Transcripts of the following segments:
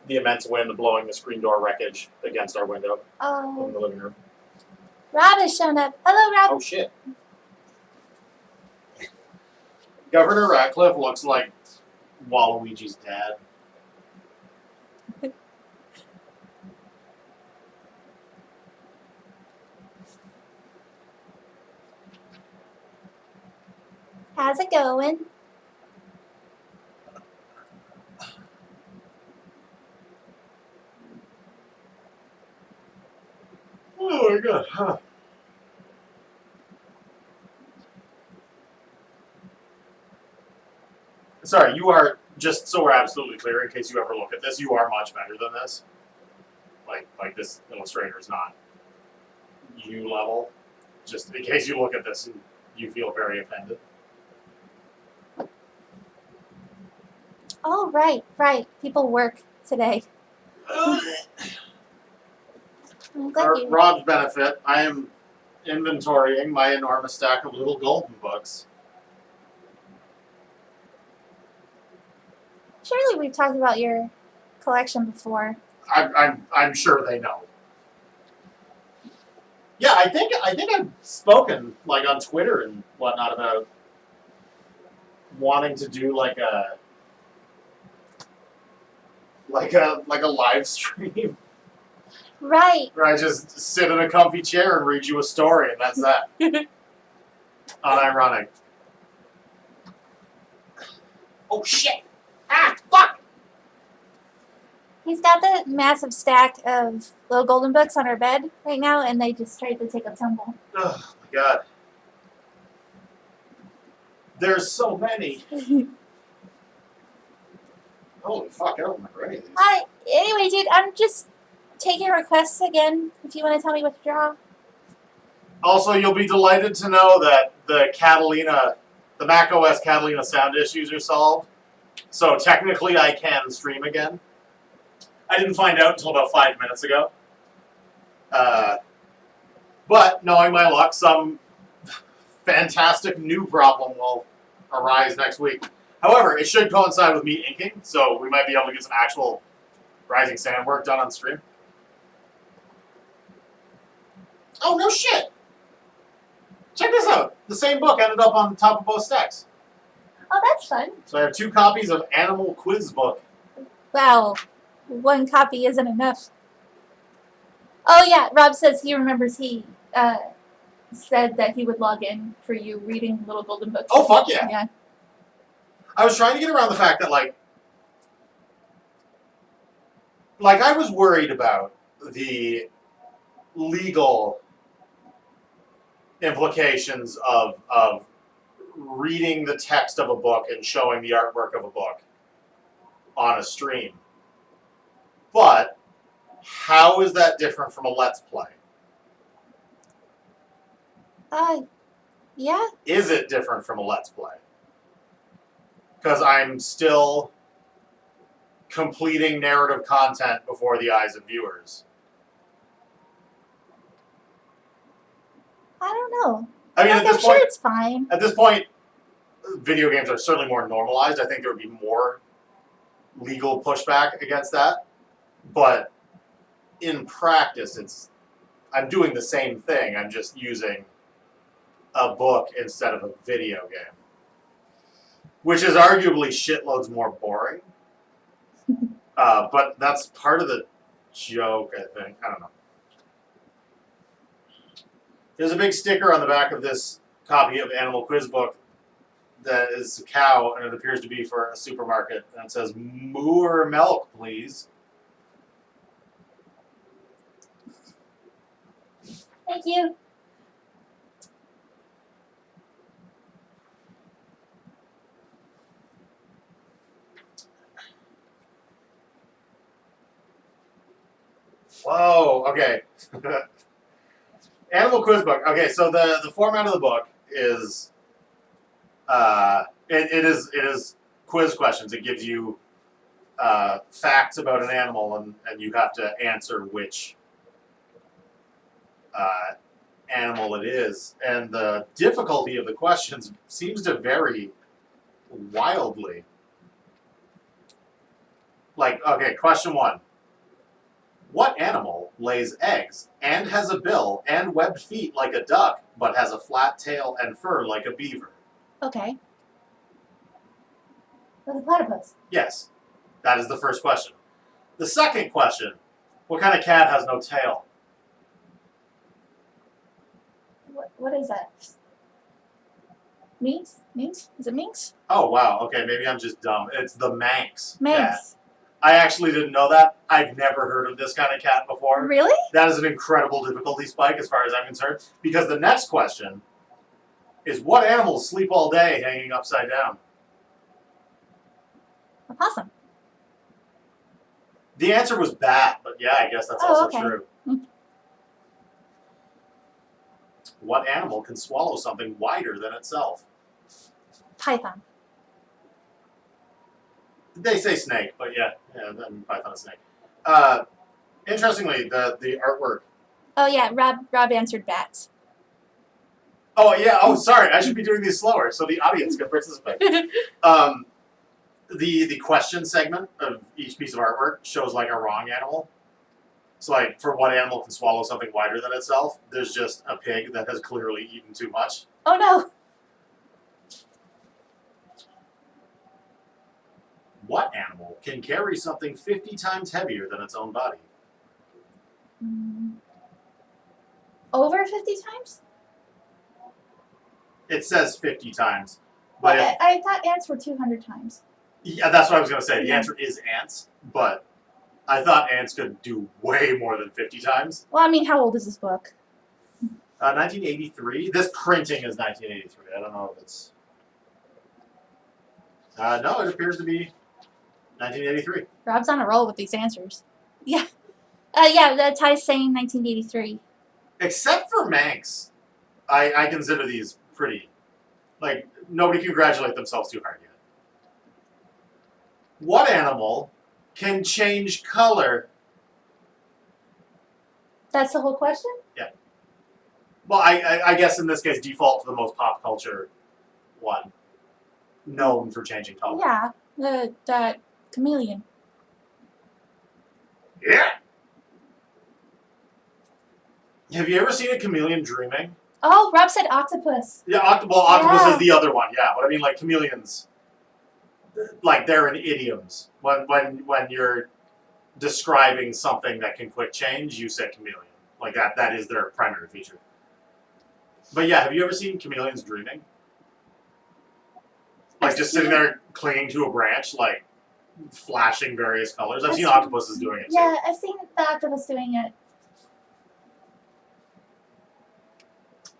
the immense wind blowing the screen door wreckage against our window in the living room. Rob has shown up. Hello, Rob. Oh shit! Governor Ratcliffe looks like Waluigi's dad. How's it going? Oh my god. Huh. Sorry, you are, just so we're absolutely clear, in case you ever look at this, you are much better than this. Like this illustrator is not you level. Just in case you look at this and you feel very offended. Oh, right. People work today. I'm glad For you. Rob's benefit, I am inventorying my enormous stack of little golden books. Surely we've talked about your collection before. I'm sure they know. Yeah, I think I've spoken like on Twitter and whatnot about wanting to do like a live stream Right. where I just sit in a comfy chair and read you a story, and that's that. Unironic. Oh shit! Ah, fuck! He's got the massive stack of little golden books on our bed right now, and they just tried to take a tumble. Oh my god. There's so many. Holy fuck, I don't remember any of these. Hi. Anyway, dude, I'm just taking requests again if you want to tell me what to draw. Also, you'll be delighted to know that the macOS Catalina sound issues are solved. So technically I can stream again. I didn't find out until about 5 minutes ago. But knowing my luck, some fantastic new problem will arise next week. However, it should coincide with me inking, so we might be able to get some actual Rising Sand work done on stream. Oh, no shit! Check this out. The same book ended up on top of both stacks. Oh, that's fun. So I have 2 copies of Animal Quiz Book. Wow. One copy isn't enough. Oh, yeah. Rob says he remembers he said that he would log in for you reading Little Golden Books. Oh, fuck yeah. Yeah. I was trying to get around the fact that, like I was worried about the legal implications of reading the text of a book and showing the artwork of a book on a stream. But how is that different from a Let's Play? Yeah. Is it different from a Let's Play? Because I'm still completing narrative content before the eyes of viewers. I don't know. I mean, Like, I'm sure it's fine. At this point, video games are certainly more normalized. I think there would be more legal pushback against that. But in practice, I'm doing the same thing. I'm just using a book instead of a video game. Which is arguably shitloads more boring. But that's part of the joke, I think. I don't know. There's a big sticker on the back of this copy of Animal Quiz Book that is a cow, and it appears to be for a supermarket. And it says, "Moor milk, please." Thank you. Whoa, okay. Animal Quiz Book. Okay, so the format of the book is it is quiz questions. It gives you facts about an animal, and you have to answer which animal it is. And the difficulty of the questions seems to vary wildly. Okay, question 1. What animal lays eggs and has a bill and webbed feet like a duck, but has a flat tail and fur like a beaver? Okay. That's a platypus. Yes, that is the first question. The second question, what kind of cat has no tail? What is that? Minx? Minx? Is it Minx? Oh, wow. Okay, maybe I'm just dumb. It's the Manx cat. Manx. I actually didn't know that. I've never heard of this kind of cat before. Really? That is an incredible difficulty spike as far as I'm concerned. Because the next question is, what animals sleep all day hanging upside down? A possum. The answer was bat, but yeah, I guess that's also okay. true. What animal can swallow something wider than itself? Python. They say snake, but yeah, then python is snake. Interestingly, the artwork. Oh yeah, Rob answered bats. Oh yeah. Oh, sorry. I should be doing these slower so the audience can participate. The question segment of each piece of artwork shows like a wrong animal. So like for what animal can swallow something wider than itself, there's just a pig that has clearly eaten too much. Oh no. What animal can carry something 50 times heavier than its own body? Over 50 times? It says 50 times. But Well, I thought ants were 200 times. yeah, that's what I was going to say. The Yeah. answer is ants, but I thought ants could do way more than 50 times. Well, I mean, how old is this book? 1983. This printing is 1983. I don't know if it's... no, it appears to be 1983. Rob's on a roll with these answers. Yeah. Yeah, Ty's saying 1983. Except for Manx. I consider these pretty... Like, nobody can congratulate themselves too hard yet. What animal can change color? That's the whole question? Well, I guess in this case, default to the most pop culture one. Known for changing color. Yeah, the chameleon. Yeah! Have you ever seen a chameleon dreaming? Oh, Rob said octopus. Yeah, octopus Yeah. is the other one, yeah. But I mean, like, chameleons, like, they're in idioms. When you're describing something that can quick change, you say chameleon. Like, that is their primary feature. But yeah, have you ever seen chameleons dreaming? Like, I've just seen sitting it. there clinging to a branch, like, flashing various colors. I've I've seen seen- octopuses doing it, too. Yeah, I've seen the octopus doing it.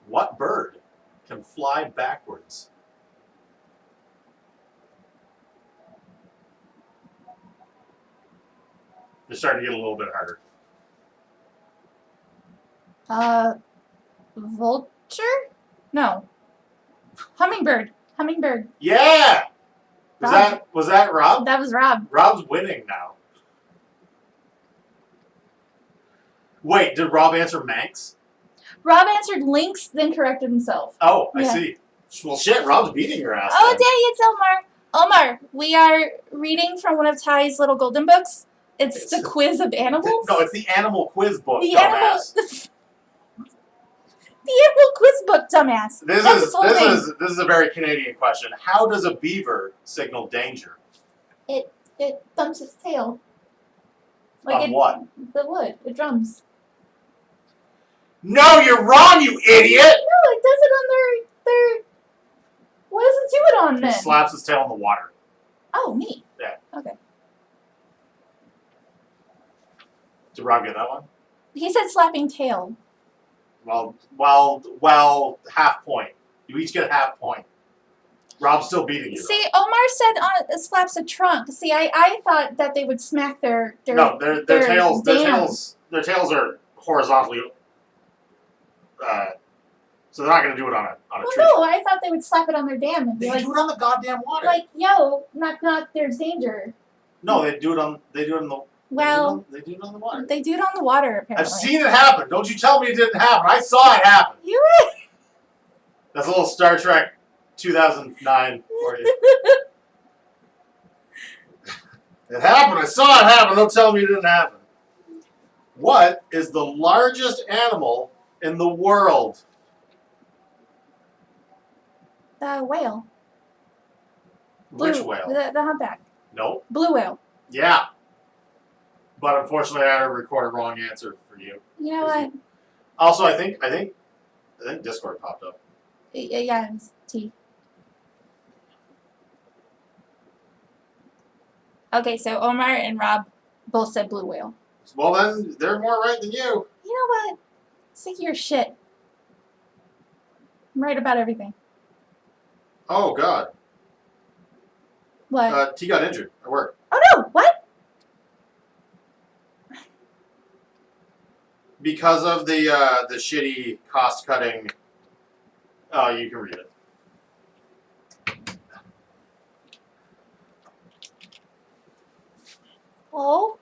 What bird can fly backwards? They're starting to get a little bit harder. Vulture? No. Hummingbird. Hummingbird. Yeah! Rob. Was that Rob? That was Rob. Rob's winning now. Wait, did Rob answer Manx? Rob answered Lynx, then corrected himself. Oh, I Yeah. see. Well, shit, Rob's beating your ass. Oh, then. dang, it's Omar. Omar, we are reading from one of Ty's little golden books. It's the Quiz of Animals. No, it's the animal quiz book, the dumbass. the animal quiz book, dumbass. This That's its whole name. is a very Canadian question. How does a beaver signal danger? It thumps its tail. On what? The wood. It drums. No, you're wrong, you idiot! No, it does it on their. What does it do it on He then? slaps his tail in the water. Oh, neat. Yeah. Okay. Did Rob get that one? He said slapping tail. Well, half point. You each get a half point. Rob's still beating you. though. See, Omar said slaps a trunk. See, I thought that they would smack their No, their their tails. dams. Their tails are horizontally. So they're not going to do it on a Well, tree. no, I thought they would slap it on their dam and be They like, do it on the goddamn water. yo, knock, there's danger. No, they do it on the. Well, they do it on the water. they do it on the water, apparently. I've seen it happen. Don't you tell me it didn't happen. I saw it happen. You That's a little Star Trek 2009 for you. It happened. I saw it happen. Don't tell me it didn't happen. What is the largest animal in the world? The whale. Which Blue, whale? The humpback. Nope. Blue whale. Yeah. But unfortunately, I had to record a wrong answer for you. You know what? Also, I think Discord popped up. Yeah, it's T. Okay, so Omar and Rob both said blue whale. Well, then they're more right than you. You know what? Sick of your shit. I'm right about everything. Oh God. What? T got injured at work. Oh no! What? Because of the shitty cost cutting. Oh, you can read it. Oh.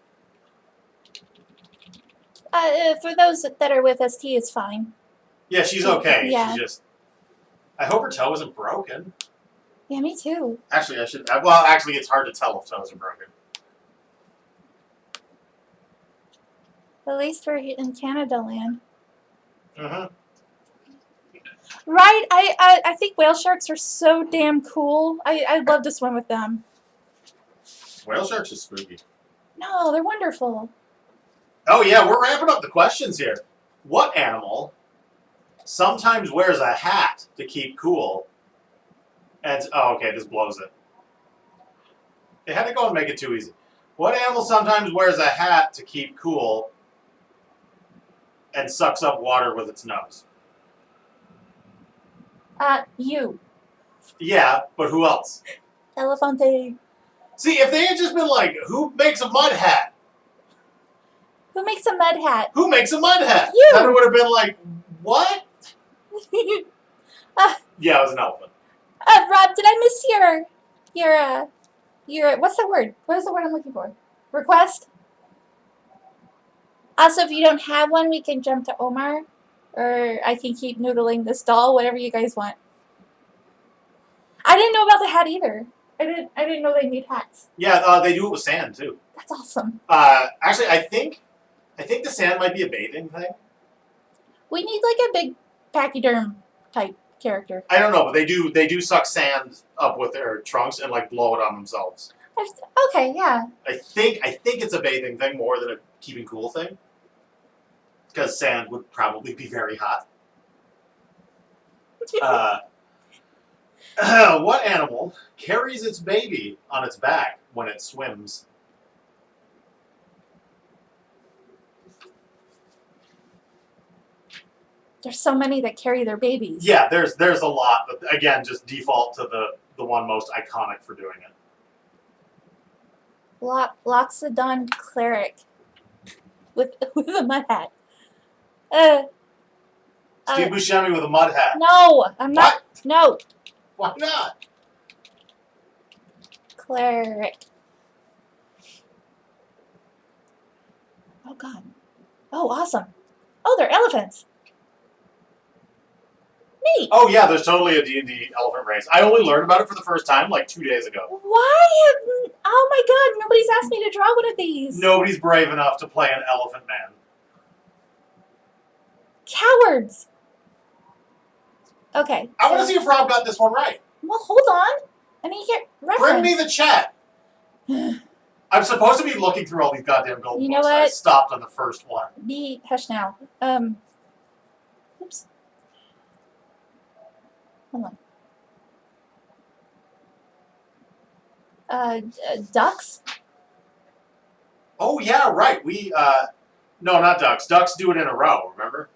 For those that are with us, T is fine. Yeah, she's okay. Yeah. She's just. I hope her toe isn't broken. Yeah, me too. Actually, I should. Well, actually, it's hard to tell if toes are broken. At least we're in Canada land. Mm-hmm. Right? I think whale sharks are so damn cool. I'd love to swim with them. Whale sharks are spooky. No, they're wonderful. Oh yeah, we're ramping up the questions here. What animal sometimes wears a hat to keep cool? And oh, okay, this blows it. They had to go and make it too easy. What animal sometimes wears a hat to keep cool and sucks up water with its nose? You. Yeah, but who else? Elefante. See, if they had just been like, who makes a mud hat? Who makes a mud hat? Who makes a mud hat? You. Then it would have been like, what? Yeah, it was an elephant. Rob, did I miss your what's the word? What is the word I'm looking for? Request? Also, if you don't have one, we can jump to Omar, or I can keep noodling this doll, whatever you guys want. I didn't know about the hat either. I didn't know they made hats. Yeah, they do it with sand too. That's awesome. Actually, I think the sand might be a bathing thing. We need like a big pachyderm type character. I don't know, but they do suck sand up with their trunks and like blow it on themselves. Okay, yeah. I think it's a bathing thing more than a keeping cool thing. Because sand would probably be very hot. What animal carries its baby on its back when it swims? There's so many that carry their babies. Yeah, there's a lot, but again, just default to the one most iconic for doing it. Loxodon cleric with a mud hat. Steve Buscemi with a mud hat. No, I'm not. What? No, Why not? cleric. Oh God. Oh, awesome. Oh, they're elephants. Neat. Oh yeah, there's totally a D&D elephant race. I only learned about it for the first time like 2 days ago. Why haven't? Oh my God! Nobody's asked me to draw one of these. Nobody's brave enough to play an elephant man. Cowards. Okay. I want to see if Rob got this one right. Well, hold on. I need to get reference. Bring me the chat. I'm supposed to be looking through all these goddamn gold You know books. I what? stopped on the first one. Be hush now. Oops. Hold on. Ducks? Oh yeah, right. We no, not ducks. Ducks do it in a row. Remember?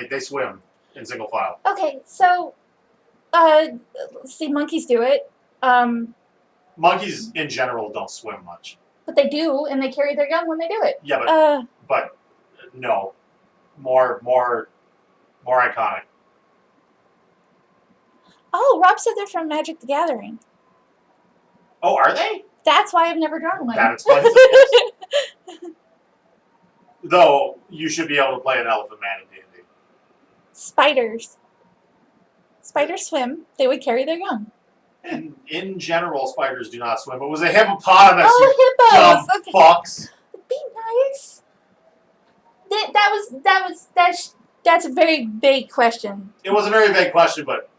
They swim in single file. Okay, so see, monkeys do it. Monkeys in general don't swim much. But they do, and they carry their young when they do it. Yeah, but no, more iconic. Oh, Rob said they're from Magic the Gathering. Oh, are they? That's why I've never drawn one. That explains it. Yes. Though you should be able to play an elephant man in D&D. Spiders. Spiders swim. They would carry their young. In general, spiders do not swim. It was a hippopotamus. Oh, you hippos. dumb Okay. fucks. Be nice. That's a very vague question. It was a very vague question, but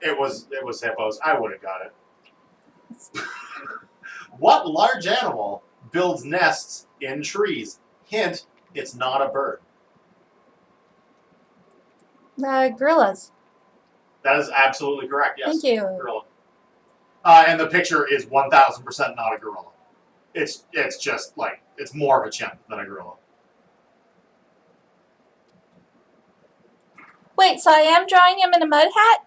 it was hippos. I would have got it. What large animal builds nests in trees? Hint: it's not a bird. Gorillas. That is absolutely correct. Yes. Thank you. Gorilla. And the picture is 1000% not a gorilla. It's just like it's more of a chimp than a gorilla. Wait, so I am drawing him in a mud hat?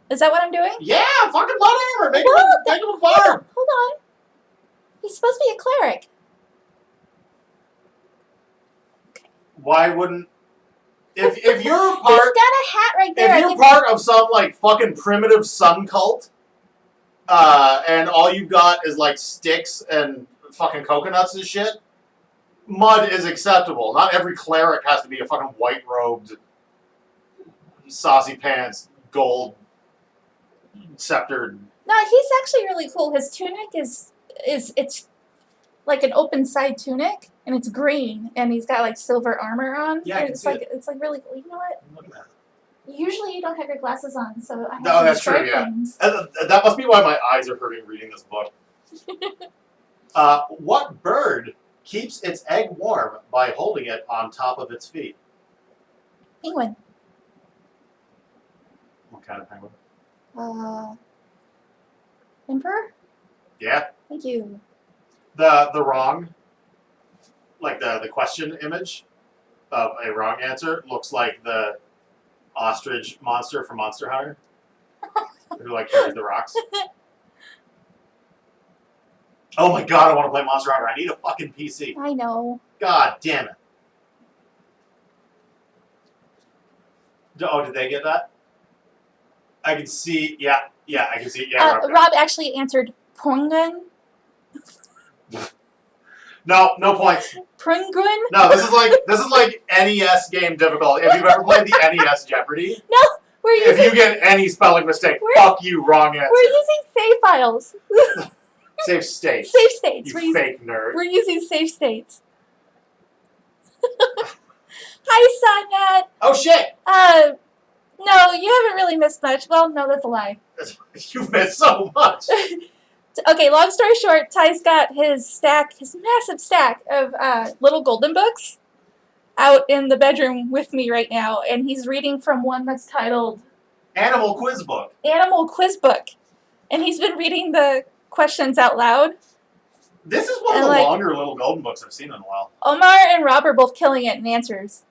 Is that what I'm doing? Yeah, fucking whatever. Make Well, him a barb. Hold on. He's supposed to be a cleric. Why wouldn't? If you're He's part, got a hat right there. if you're part of some like fucking primitive sun cult, and all you've got is like sticks and fucking coconuts and shit, mud is acceptable. Not every cleric has to be a fucking white robed, saucy pants, gold sceptered. No, he's actually really cool. His tunic is it's like an open side tunic, and it's green, and he's got like silver armor on. Yeah, I and can it's see like it's like really cool. You know what? Look at that. Usually you don't have your glasses on, so I have No, to that's true, describe yeah. things. That must be why my eyes are hurting reading this book. What bird keeps its egg warm by holding it on top of its feet? Penguin. What kind of penguin? Emperor? Yeah, Thank you. the wrong, like the question image of a wrong answer looks like the ostrich monster from Monster Hunter, who like carries the rocks. Oh my god, I want to play Monster Hunter. I need a fucking PC. I know. God damn it. Oh, did they get that? I can see, yeah, I can see, yeah. Rob actually answered Penguin. No points. Penguin? No, this is like NES game difficulty. If you've ever played the NES Jeopardy, No, we're if using you get any spelling mistake, fuck you, wrong answer. we're using save files. Save state. Save states. You We're using, fake nerd. we're using save states. Hi, Sonnet. Oh shit! No, you haven't really missed much. Well, no, that's a lie. You've missed so much. Okay, long story short, Ty's got his massive stack of little golden books out in the bedroom with me right now, and he's reading from one that's titled Animal quiz book. Animal Quiz Book. And he's been reading the questions out loud. This is one of And, the like- longer little golden books I've seen in a while. Omar and Rob are both killing it in answers.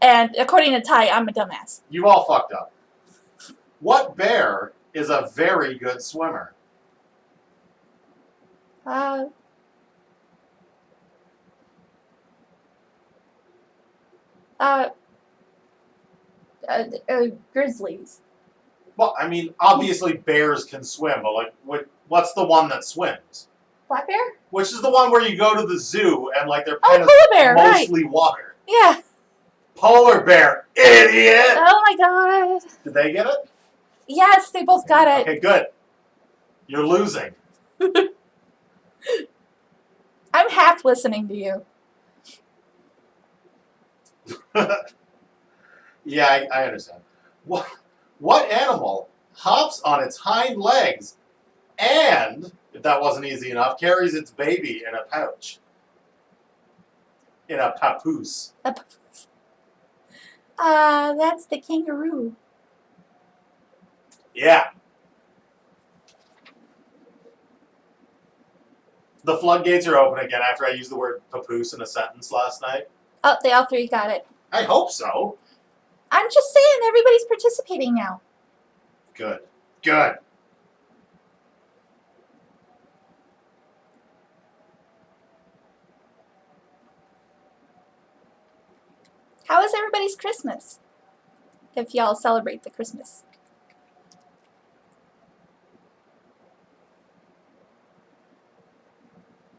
And according to Ty, I'm a dumbass. You've all fucked up. What bear is a very good swimmer? Grizzlies. Well, I mean, obviously bears can swim, but like, what's the one that swims? Black bear? Which is the one where you go to the zoo and like their Oh, pen is polar bear, right. mostly water. Yeah. Polar bear, idiot! Oh my god. Did they get it? Yes, they both got it. Okay, good. You're losing. I'm half listening to you. Yeah, I understand. What animal hops on its hind legs and, if that wasn't easy enough, carries its baby in a pouch? In a papoose. That's the kangaroo. Yeah. The floodgates are open again after I used the word papoose in a sentence last night. Oh, they all three got it. I hope so. I'm just saying, everybody's participating now. Good. Good. How is everybody's Christmas? If y'all celebrate the Christmas.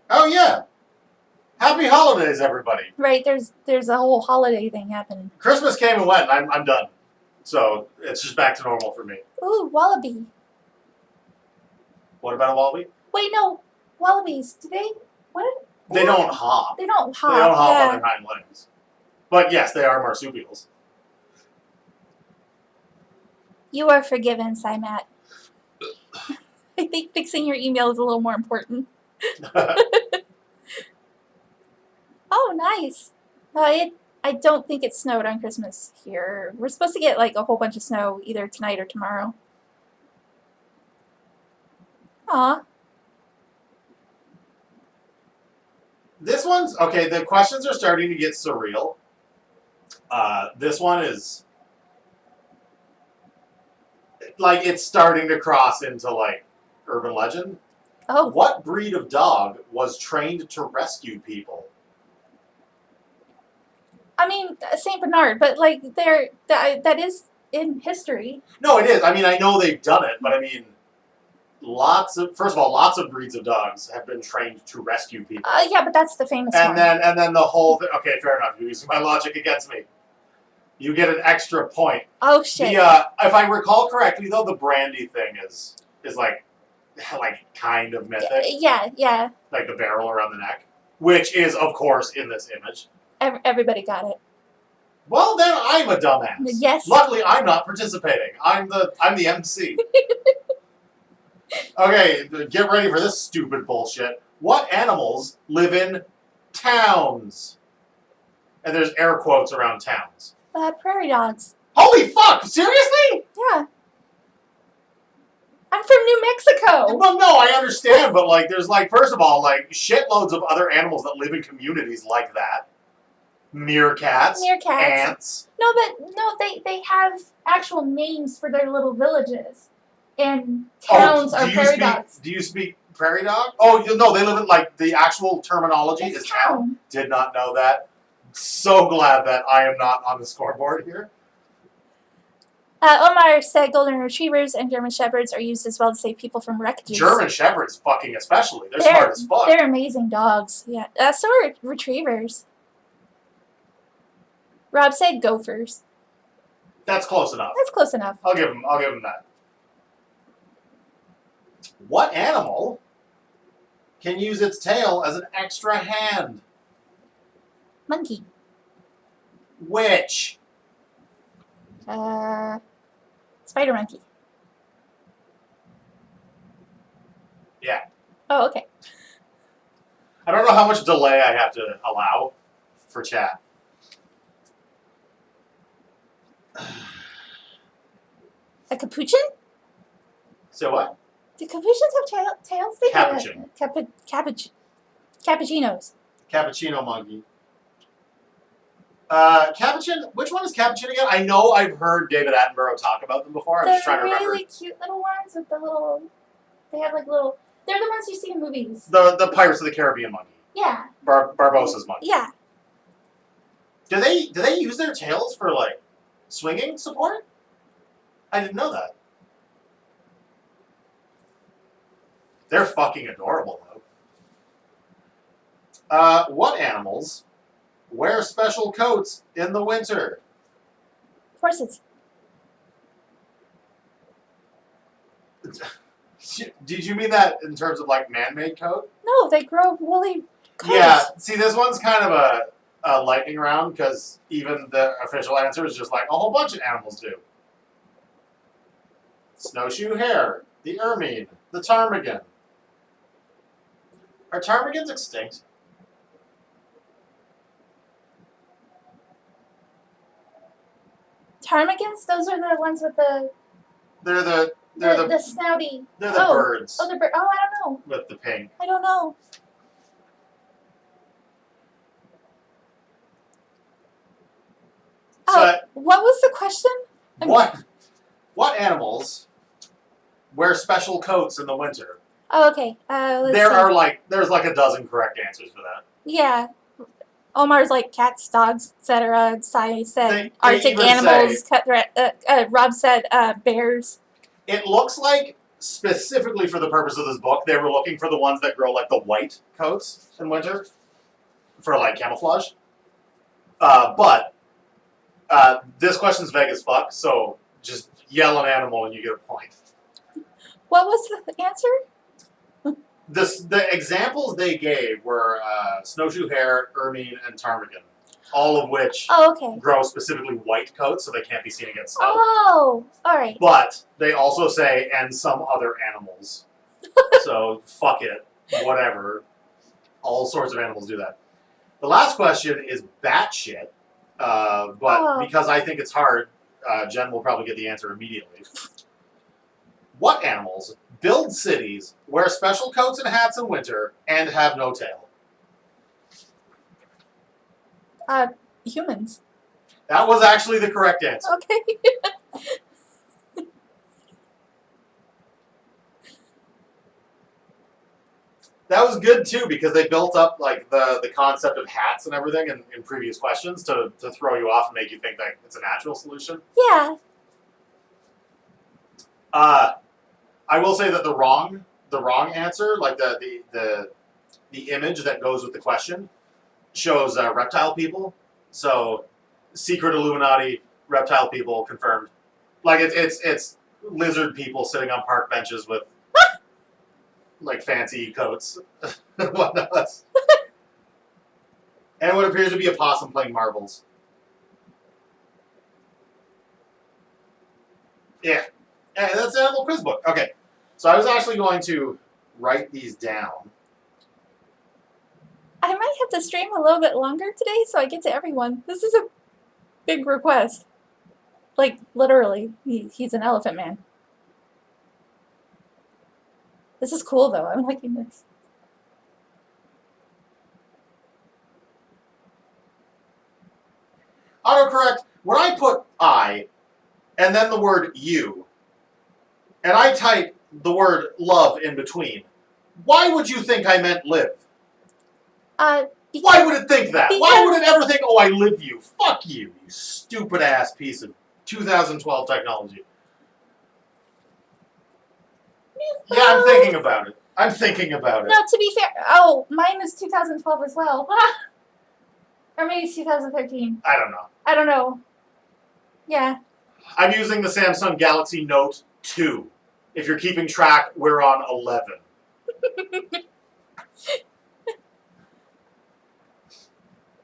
Oh yeah. Happy holidays, everybody. Right, there's a whole holiday thing happening. Christmas came and went, and I'm done. So it's just back to normal for me. Ooh, wallaby. What about a wallaby? Wait, no. Wallabies, do they... What? They don't hop. They don't hop. They don't hop yeah. on their hind legs. But yes, they are marsupials. You are forgiven, Simat. I think fixing your email is a little more important. Oh, nice. I don't think it snowed on Christmas here. We're supposed to get like a whole bunch of snow either tonight or tomorrow. Aw. This one's okay. The questions are starting to get surreal. This one is like it's starting to cross into like urban legend. Oh, What breed of dog was trained to rescue people? I mean Saint Bernard, but like that is in history. No, it is. I mean, I know they've done it, but I mean, lots of breeds of dogs have been trained to rescue people. Yeah, but that's the famous And one. then the whole thing. Okay, fair enough. You're using my logic against me. You get an extra point. Oh shit. If I recall correctly, though, the brandy thing is like kind of mythic, Yeah. like the barrel around the neck, which is of course in this image. Everybody got it. Well, then I'm a dumbass. Yes. Luckily, I'm not participating. I'm the MC. Okay, get ready for this stupid bullshit. What animals live in towns? And there's air quotes around towns. Prairie dogs. Holy fuck! Seriously? Yeah. I'm from New Mexico. Well, no, I understand, but like, there's like, first of all, like shitloads of other animals that live in communities like that. Meerkats. Ants. No, they have actual names for their little villages. And towns are prairie dogs. Do you speak prairie dog? Oh, no, they live in like the actual terminology It's is town. Did not know that. So glad that I am not on the scoreboard here. Omar said golden retrievers and German shepherds are used as well to save people from wreckages. German shepherds, fucking especially. They're smart as fuck. They're amazing dogs. Yeah. So are retrievers. Rob said gophers. That's close enough. That's close enough. I'll give him that. What animal can use its tail as an extra hand? Monkey. Which? Spider monkey. Yeah. Oh, okay. I don't know how much delay I have to allow for chat. A capuchin? So what? Do capuchins have tails? They Capuchin. Cappuccinos. Cappuccino monkey. Capuchin? Which one is Capuchin again? I know I've heard David Attenborough talk about them before. I'm just trying to remember. The really cute little ones with the little... They have like little... They're the ones you see in movies. The Pirates of the Caribbean monkey. Yeah. Barbossa's monkey. Yeah. Do they use their tails for like swinging support? I didn't know that. They're fucking adorable though. What animals wear special coats in the winter? Horses. Did you mean that in terms of like man-made coat? No, they grow woolly coats. Yeah, see this one's kind of a lightning round because even the official answer is just like a whole bunch of animals do. Snowshoe hare, the ermine, the ptarmigan. Are ptarmigans extinct? Ptarmigans? Those are the ones with the The snouty. They're the birds Oh, the bird. Oh, I don't know. with the pink. I don't know. So What was the question? what animals wear special coats in the winter? Oh, okay. Let's see. There's like a dozen correct answers for that. Yeah. Omar's like cats, dogs, etc. Sai said They Arctic even animals. Rob said bears. It looks like specifically for the purpose of this book, they were looking for the ones that grow like the white coats in winter for like camouflage. But This question's vague as fuck, so just yell an animal and you get a point. What was the answer? The examples they gave were snowshoe hare, ermine, and ptarmigan, all of which Oh, okay. grow specifically white coats, so they can't be seen against snow. Oh, all right. But they also say, and some other animals. So, fuck it. Whatever. All sorts of animals do that. The last question is batshit, but because I think it's hard, Jen will probably get the answer immediately. What animals build cities, wear special coats and hats in winter, and have no tail? Humans. That was actually the correct answer. Okay. That was good too because they built up like the concept of hats and everything in previous questions to throw you off and make you think that it's a natural solution. Yeah. I will say that the wrong answer, like the image that goes with the question, shows reptile people. So secret Illuminati reptile people confirmed. Like it's lizard people sitting on park benches with like fancy coats and whatnot. And what appears to be a possum playing marbles. Yeah. And that's an animal quiz book. Okay. So I was actually going to write these down. I might have to stream a little bit longer today so I get to everyone. This is a big request. Like, literally. He's an elephant man. This is cool, though. I'm liking this. Autocorrect, when I put I and then the word you, and I type the word love in between, why would you think I meant live? Why would it think that? Why would it ever think, oh, I live you? Fuck you, you stupid ass piece of 2012 technology. Yeah, I'm thinking about it. I'm thinking about it. No, to be fair, oh, mine is 2012 as well. Or maybe it's 2013. I don't know. I don't know. Yeah. I'm using the Samsung Galaxy Note 2. If you're keeping track, we're on 11.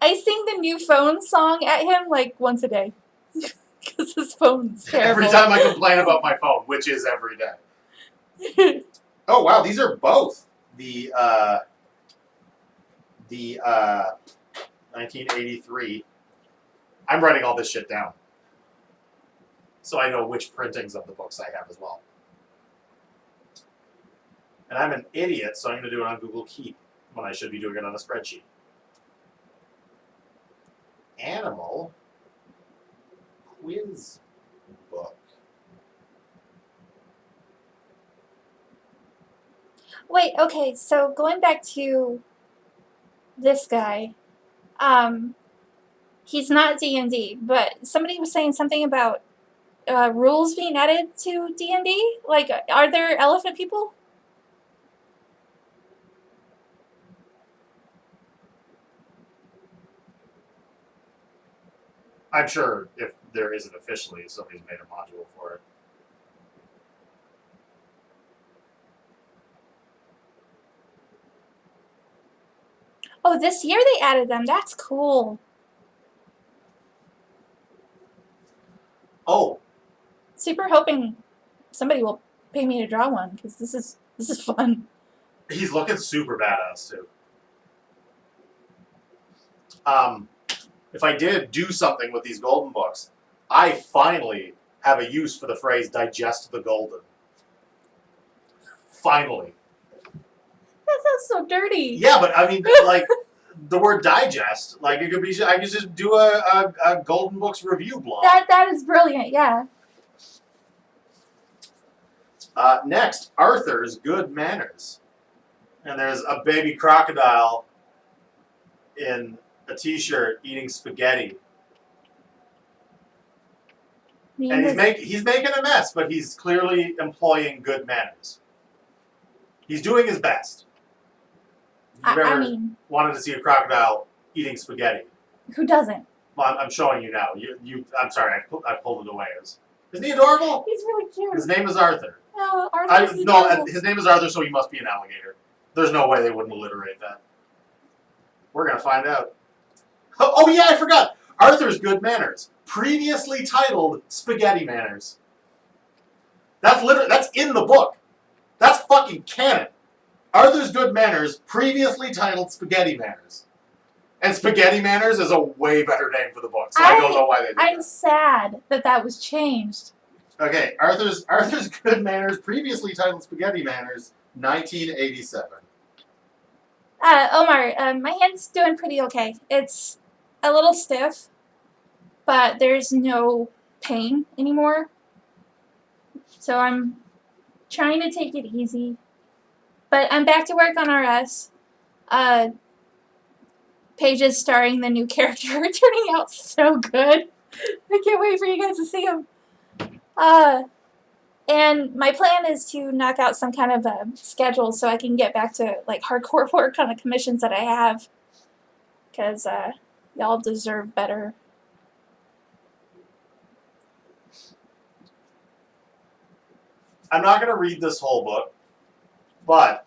I sing the new phone song at him like once a day. Because his phone's terrible. Every time I complain about my phone, which is every day. Oh wow, these are both the 1983. I'm writing all this shit down, so I know which printings of the books I have as well. And I'm an idiot, so I'm going to do it on Google Keep when I should be doing it on a spreadsheet. Animal quiz book. Wait, okay, so going back to this guy, he's not D&D, but somebody was saying something about rules being added to D&D? Like, are there elephant people? I'm sure if there isn't officially, somebody's made a module for it. Oh, this year they added them. That's cool. Oh, Super hoping somebody will pay me to draw one because this is fun. he's looking super badass too. If I did do something with these golden books, I finally have a use for the phrase "digest the golden." Finally. That sounds so dirty. Yeah, but I mean, like the word "digest," like it could be. I could just do a golden books review blog. That is brilliant. Yeah. Next, Arthur's Good Manners, and there's a baby crocodile in a t-shirt eating spaghetti. And he's making a mess, but he's clearly employing good manners. He's doing his best. If you've ever I mean, wanted to see a crocodile eating spaghetti, who doesn't? Well, I'm showing you now. I'm sorry, I pulled it away. Isn't he adorable? He's really cute. His name is Arthur. Oh, Arthur's No, adorable. his name is Arthur, so he must be an alligator. There's no way they wouldn't alliterate that. We're gonna find out. Oh yeah, I forgot. Arthur's Good Manners, previously titled Spaghetti Manners. That's in the book. That's fucking canon. Arthur's Good Manners, previously titled Spaghetti Manners. And Spaghetti Manners is a way better name for the book, so I don't know why they did I'm that. sad that was changed. Okay, Arthur's Good Manners, previously titled Spaghetti Manners, 1987. Omar, my hand's doing pretty okay. It's a little stiff, but there's no pain anymore. So I'm trying to take it easy. But I'm back to work on RS. Pages starring the new character are turning out so good. I can't wait for you guys to see them. And my plan is to knock out some kind of a schedule so I can get back to like hardcore work on the commissions that I have. Because y'all deserve better. I'm not going to read this whole book, but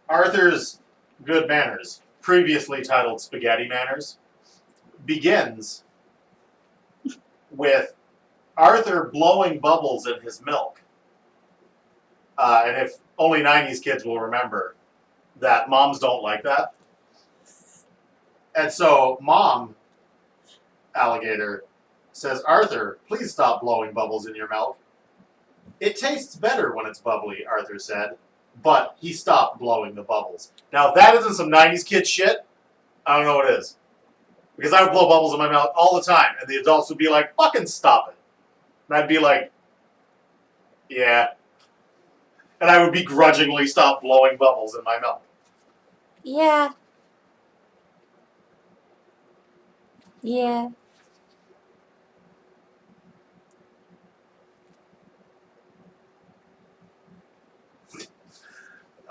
Arthur's Good Manners, previously titled Spaghetti Manners, begins with Arthur blowing bubbles in his milk. And if only 90s kids will remember that moms don't like that. And so Mom, alligator, says, Arthur, please stop blowing bubbles in your milk. It tastes better when it's bubbly, Arthur said, but he stopped blowing the bubbles. Now, if that isn't some 90s kid shit, I don't know what is. Because I would blow bubbles in my mouth all the time, and the adults would be like, fucking stop it. And I'd be like, yeah. And I would begrudgingly stop blowing bubbles in my milk. Yeah. Yeah.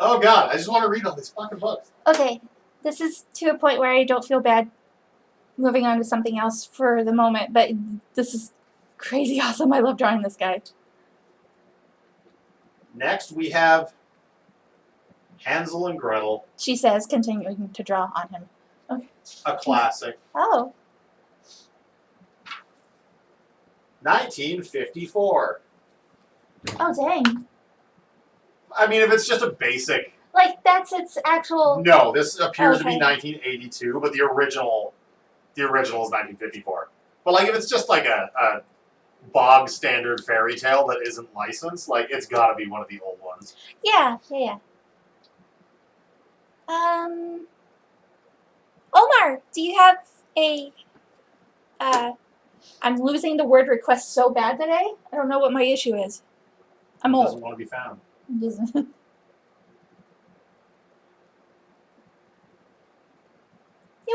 Oh god, I just want to read all these fucking books. Okay, this is to a point where I don't feel bad moving on to something else for the moment, but this is crazy awesome. I love drawing this guy. Next we have Hansel and Gretel, She says, continuing to draw on him. Okay. a classic. Oh, 1954. oh dang. I mean, if it's just a basic... Like, that's its actual... No, this appears to be Okay. 1982, but the original is 1954. But, like, if it's just, like, a bog standard fairy tale that isn't licensed, like, it's gotta be one of the old ones. Yeah. Omar, do you have a... I'm losing the word request so bad today. I don't know what my issue is. I'm It old. doesn't want to be found. You're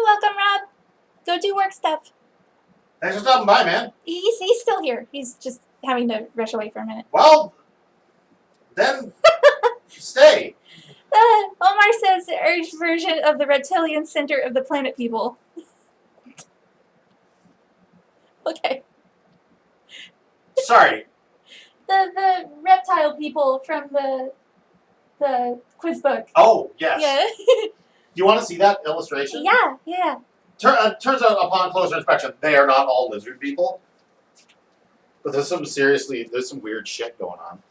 welcome, Rob. Go do work stuff. Thanks for stopping by, man. He's still here. He's just having to rush away for a minute. Well, then, stay. Omar says the urged version of the reptilian center of the planet people. Okay. Sorry. The reptile people from the quiz book. Oh, yes. Yeah. You want to see that illustration? Yeah. Turns out, upon closer inspection, they are not all lizard people. But there's some weird shit going on.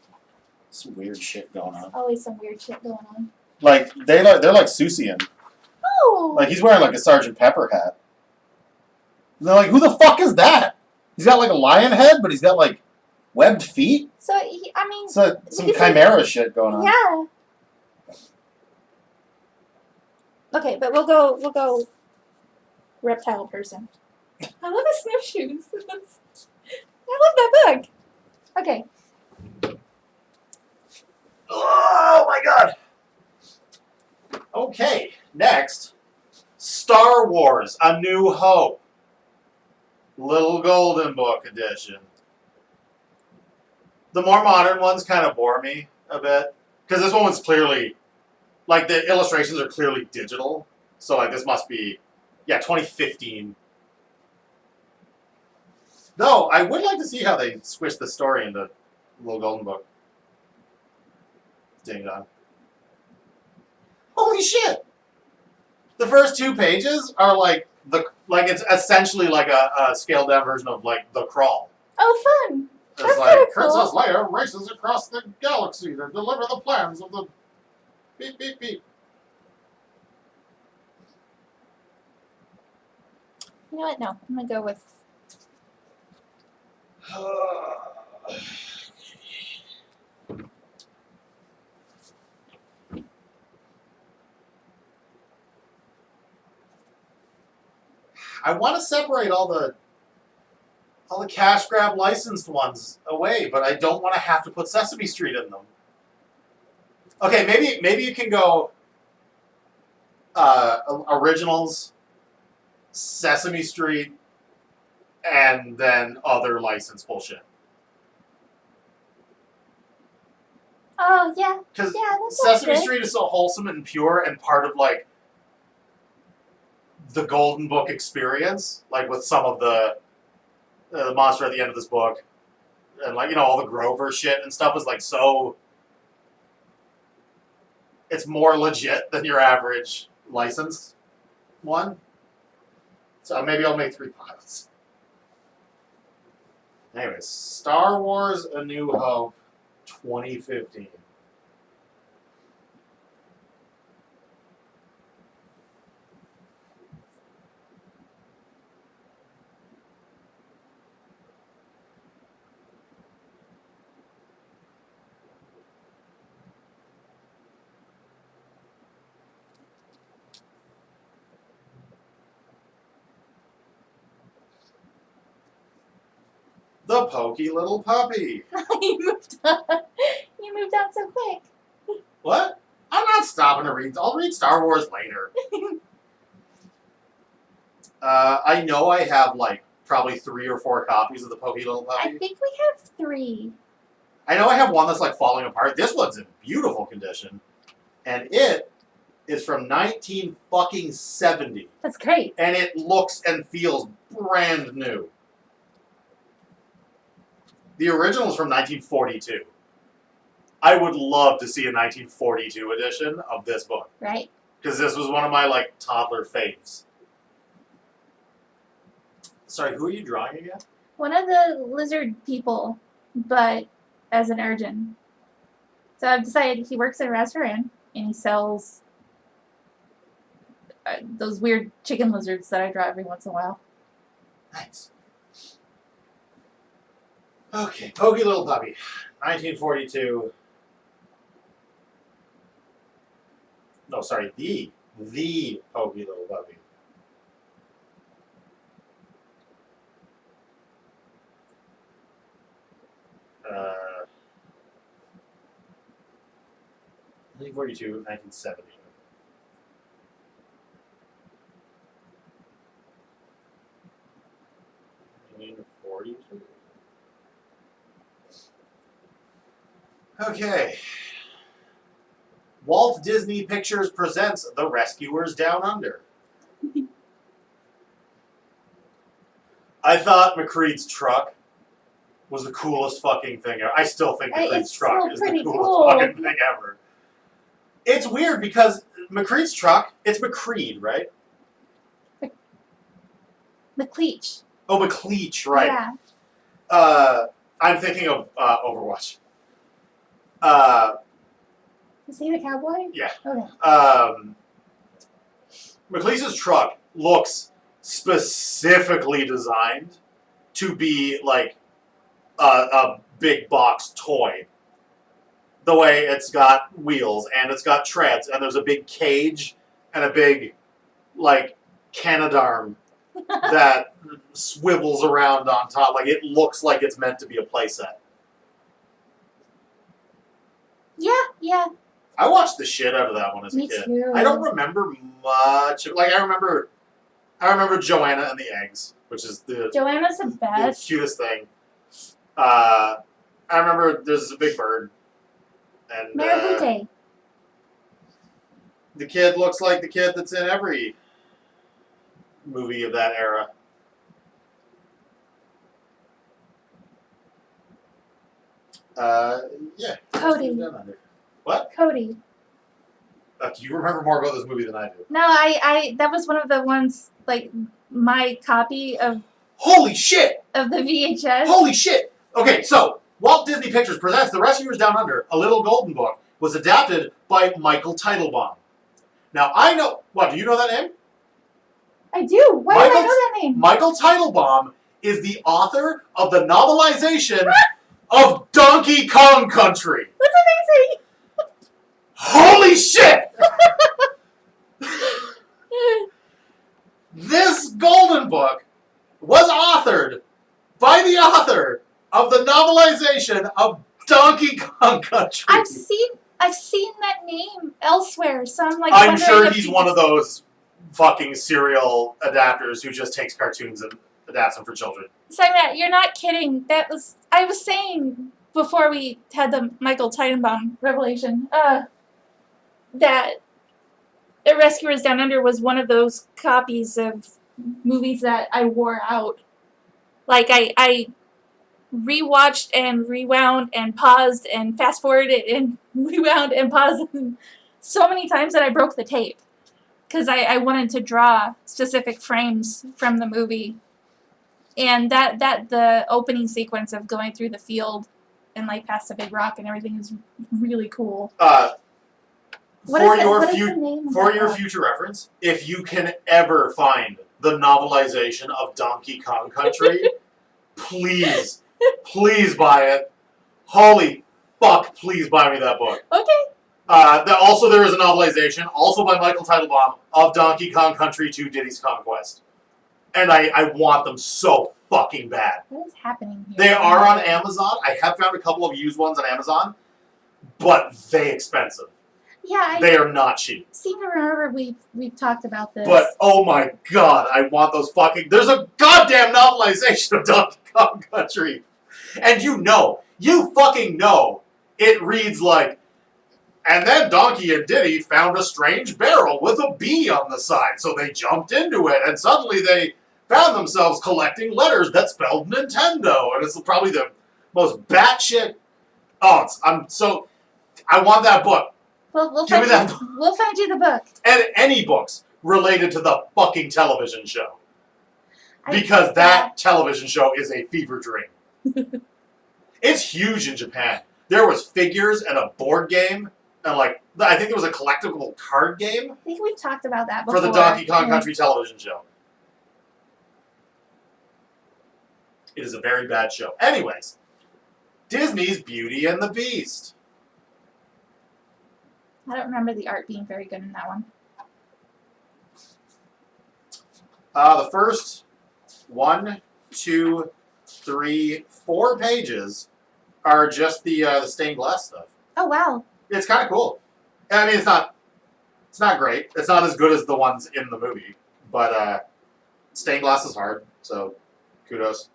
Always some weird shit going on. Like, they're like Susian. Oh. Like, he's wearing, like, a Sergeant Pepper hat. And they're like, who the fuck is that? He's got, like, a lion head, but he's got, like, webbed feet? So, I mean... So, some Because chimera shit going on. Yeah. Okay, but we'll go reptile person. I love his snowshoes. I love that book. Okay. Oh my god! Okay, next. Star Wars, A New Hope. Little Golden Book edition. The more modern ones kind of bore me a bit. Because this one was clearly, like, the illustrations are clearly digital. So, like, this must be, 2015. Though I would like to see how they squish the story into Little Golden Book. Ding dong. Holy shit! The first 2 pages are like it's essentially like a scaled down version of like The Crawl. Oh, fun! It's That's like kinda cool. Princess Leia races across the galaxy to deliver the plans of the beep beep beep. You know what? No, I'm gonna go with. I want to separate all the cash grab licensed ones away, but I don't want to have to put Sesame Street in them. Okay, maybe you can go originals, Sesame Street, and then other licensed bullshit. Oh yeah, Because yeah, that's Sesame good. Street is so wholesome and pure and part of like the Golden Book experience, like with some of the monster at the end of this book, and like all the Grover shit and stuff is like so. It's more legit than your average licensed one. So maybe I'll make 3 pilots. Anyways, Star Wars: A New Hope, 2015. The Pokey Little Puppy. You moved on. You moved on so quick. What? I'm not stopping to read. I'll read Star Wars later. I know I have like probably 3 or 4 copies of the Pokey Little I Puppy. think we have 3. I know I have one that's like falling apart. This one's in beautiful condition, and it is from 1970, That's great. and it looks and feels brand new. The original is from 1942. I would love to see a 1942 edition of this book, Right. because this was one of my like toddler faves. Sorry, who are you drawing again? One of the lizard people, but as an urchin. So I've decided he works at a restaurant and he sells those weird chicken lizards that I draw every once in a while. Nice. Okay, Pokey Little Puppy, 1942. No, sorry, the Pokey Little Puppy. Uh, 1942, 1970. 1942. Okay. Walt Disney Pictures presents The Rescuers Down Under. I thought McCreed's truck was the coolest fucking thing ever. I still think McCreed's It's truck still is the pretty coolest cool. fucking thing ever. It's weird because McCreed's truck, it's McCreed, right? McLeach. Oh, McLeach, right. Yeah. I'm thinking of Overwatch. Is he the cowboy? Yeah. Okay. McLeach's truck looks specifically designed to be like a big box toy. The way it's got wheels and it's got treads and there's a big cage and a big like Canadarm that swivels around on top. Like it looks like it's meant to be a playset. Yeah. I watched the shit out of that one as a Me kid. too. I don't remember much. Like I remember Joanna and the Eggs, which is the Joanna's the best. cutest thing. I remember there's a big bird, and Marabute. the kid looks like the kid that's in every movie of that era. Yeah. Cody. Down Under. What? Cody. You remember more about this movie than I do. No, I that was one of the ones, like, my copy of Holy shit! the VHS. Holy shit! Okay, so Walt Disney Pictures presents The Rescuers Down Under, A Little Golden Book, was adapted by Michael Teitelbaum. Now I know. What? Do you know that name? I do. Why do I know that name? Michael Teitelbaum is the author of the novelization of Donkey Kong Country. That's amazing. Holy shit! This Golden Book was authored by the author of the novelization of Donkey Kong Country. I've seen that name elsewhere, so I'm like. I'm sure he's one of those fucking serial adapters who just takes cartoons and adapts them for children. Simon, you're not kidding. I was saying before we had the Michael Teitelbaum revelation, that The Rescuers Down Under was one of those copies of movies that I wore out. Like, I rewatched and rewound and paused and fast forwarded and rewound and paused so many times that I broke the tape. Because I wanted to draw specific frames from the movie. And that the opening sequence of going through the field and, like, past the big rock and everything is really cool. For your future reference, if you can ever find the novelization of Donkey Kong Country, please buy it. Holy fuck, please buy me that book. Okay. Also, there is a novelization, also by Michael Teitelbaum, of Donkey Kong Country 2 Diddy's Conquest. And I want them so fucking bad. What is happening here? They are on Amazon. I have found a couple of used ones on Amazon, but they expensive. Yeah, They are not cheap. seem to remember we've talked about this. But, oh my god, I want those fucking... There's a goddamn novelization of Donkey Kong Country. And you fucking know, it reads like, and then Donkey and Diddy found a strange barrel with a bee on the side, so they jumped into it, and suddenly they found themselves collecting letters that spelled Nintendo, and it's probably the most batshit... I want that book. We'll Give me find that book. We'll find you the book. And any books related to the fucking television show. Because that television show is a fever dream. It's huge in Japan. There was figures and a board game, and I think there was a collectible card game I think we've talked about that before. for the Donkey Kong Country television show. It is a very bad show. Anyways, Disney's Beauty and the Beast. I don't remember the art being very good in that one. The first 1, 2, 3, 4 pages are just the stained glass stuff. Oh, wow. It's kind of cool. I mean, it's not great. It's not as good as the ones in the movie, but stained glass is hard, so kudos.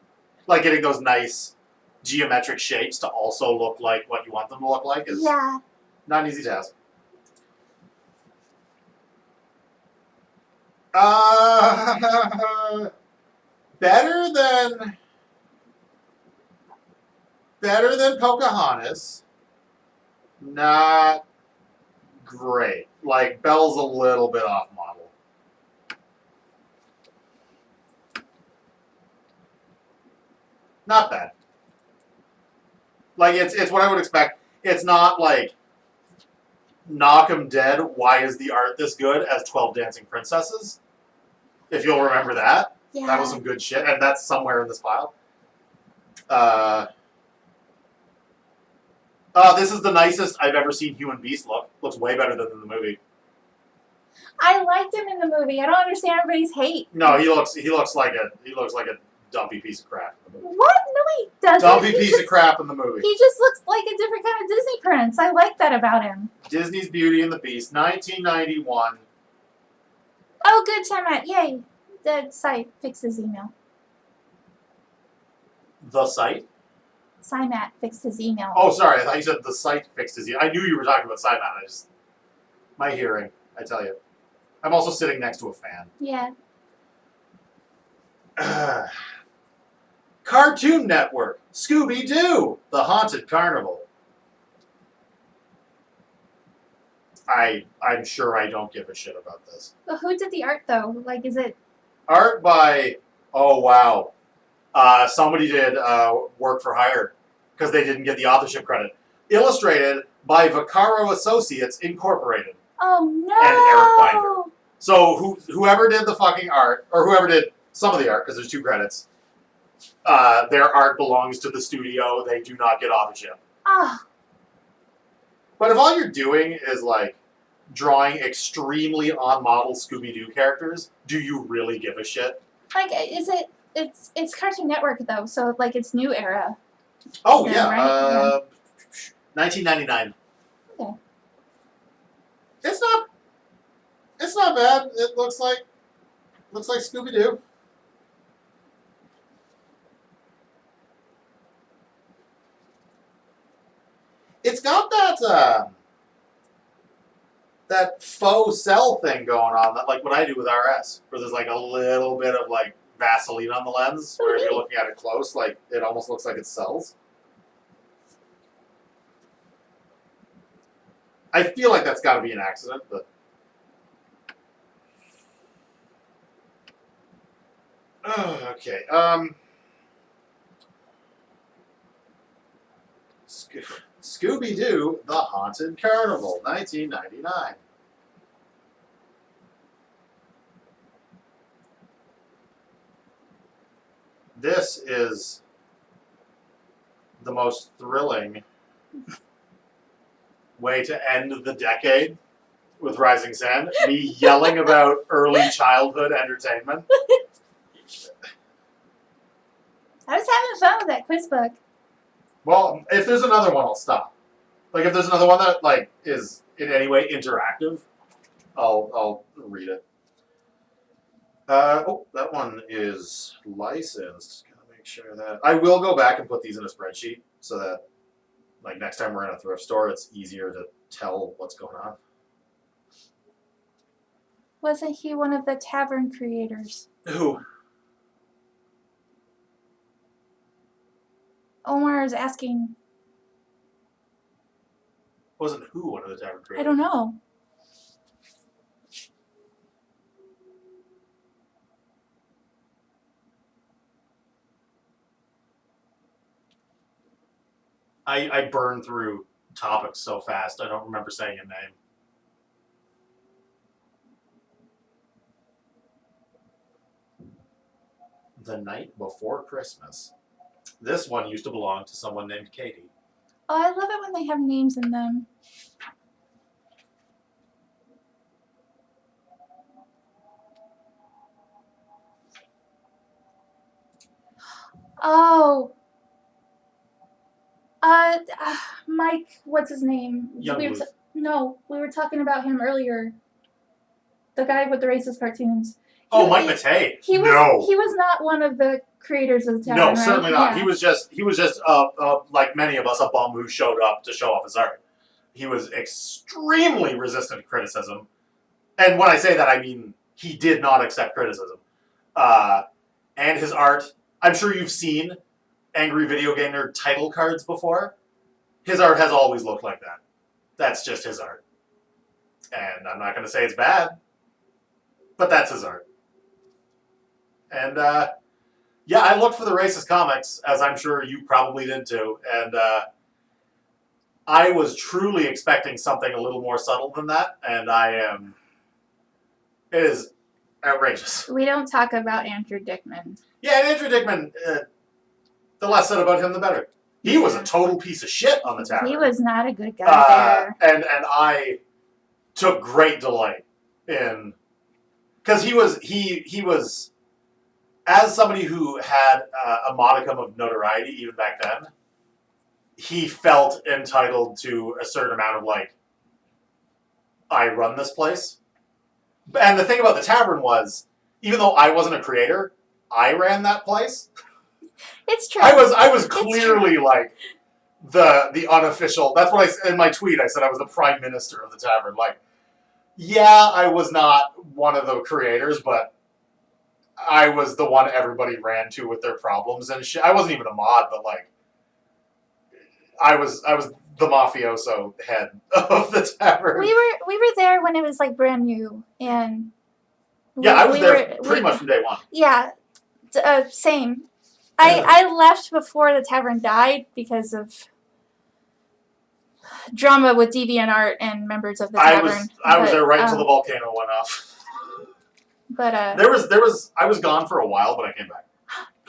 Like getting those nice geometric shapes to also look like what you want them to look like is not an easy task. Better than Pocahontas. Not great. Like, Belle's a little bit off model. Not bad. Like, it's what I would expect. It's not like Knock 'em Dead, why is the art this good, as 12 Dancing Princesses. If you'll remember that. Yeah. That was some good shit, and that's somewhere in this file. This is the nicest I've ever seen Human Beast look. Looks way better than in the movie. I liked him in the movie. I don't understand everybody's hate. No, he looks like a dumpy piece of crap in the movie. What? No, he doesn't. Dumpy piece of crap in the movie. He just looks like a different kind of Disney prince. I like that about him. Disney's Beauty and the Beast, 1991. Oh, good, Timat. Yay. The site fixed his email. The site? Cymat fixed his email. Oh, sorry. I thought you said the site fixed his. I knew you were talking about Cymat. My hearing, I tell you. I'm also sitting next to a fan. Yeah. Cartoon Network, Scooby-Doo, The Haunted Carnival. I'm sure I don't give a shit about this. But who did the art though? Like, is it? Art by, oh wow, somebody did work for hire because they didn't get the authorship credit. Illustrated by Vaccaro Associates Incorporated. Oh no! And Eric Binder. So whoever did the fucking art, or whoever did some of the art, because there's 2 credits, their art belongs to the studio. They do not get authorship. Ah. But if all you're doing is like drawing extremely on-model Scooby-Doo characters, do you really give a shit? Like, is it? It's Cartoon Network though, so like it's new era. Oh Yeah, yeah, right? 1999. Okay. It's not bad. It looks like Scooby-Doo. It's got that faux cell thing going on, that like what I do with RS, where there's like a little bit of like Vaseline on the lens, where if you're looking at it close, like it almost looks like it's cells. I feel like that's got to be an accident, but okay. Scooby-Doo, The Haunted Carnival, 1999. This is the most thrilling way to end the decade with Rising Sun. Me yelling about early childhood entertainment. I was having fun with that quiz book. Well, if there's another one, I'll stop. Like, if there's another one that like is in any way interactive, I'll read it. Oh, that one is licensed. Gotta make sure that I will go back and put these in a spreadsheet so that, like, next time we're in a thrift store, it's easier to tell what's going on. Wasn't he one of the tavern creators? Who? Omar is asking. Wasn't who one of the tavern creators? I don't know. I burn through topics so fast, I don't remember saying a name. The Night Before Christmas. This one used to belong to someone named Katie. Oh, I love it when they have names in them. Oh. Mike, what's his name? Young Bluth. No, we were talking about him earlier. The guy with the racist cartoons. Oh, Mike Matei. He was not one of the creators of the tavern, No, right? certainly not. Yeah. He was just like many of us, a bum who showed up to show off his art. He was extremely resistant to criticism. And when I say that, I mean he did not accept criticism. And his art, I'm sure you've seen Angry Video Game Nerd title cards before. His art has always looked like that. That's just his art. And I'm not going to say it's bad, but that's his art. And, yeah, I looked for the racist comics, as I'm sure you probably did too, and I was truly expecting something a little more subtle than that, and it is outrageous. We don't talk about Andrew Dickman. Yeah, and Andrew Dickman, the less said about him, the better. He was a total piece of shit on the tavern. He was not a good guy there. And I took great delight in, because he was, as somebody who had a modicum of notoriety even back then, he felt entitled to a certain amount of, like, I run this place. And the thing about the tavern was, even though I wasn't a creator, I ran that place. It's true. I was clearly like the unofficial. That's what I said in my tweet. I said I was the prime minister of the tavern. Like, yeah, I was not one of the creators, but I was the one everybody ran to with their problems and shit. I wasn't even a mod, but like, I was the mafioso head of the tavern. We were there when it was like brand new, and Yeah, I was we there were- pretty much from day one. Yeah, same. Yeah. I left before the tavern died because of drama with DeviantArt and members of the tavern. I was there right until the volcano went off. But I was gone for a while, but I came back.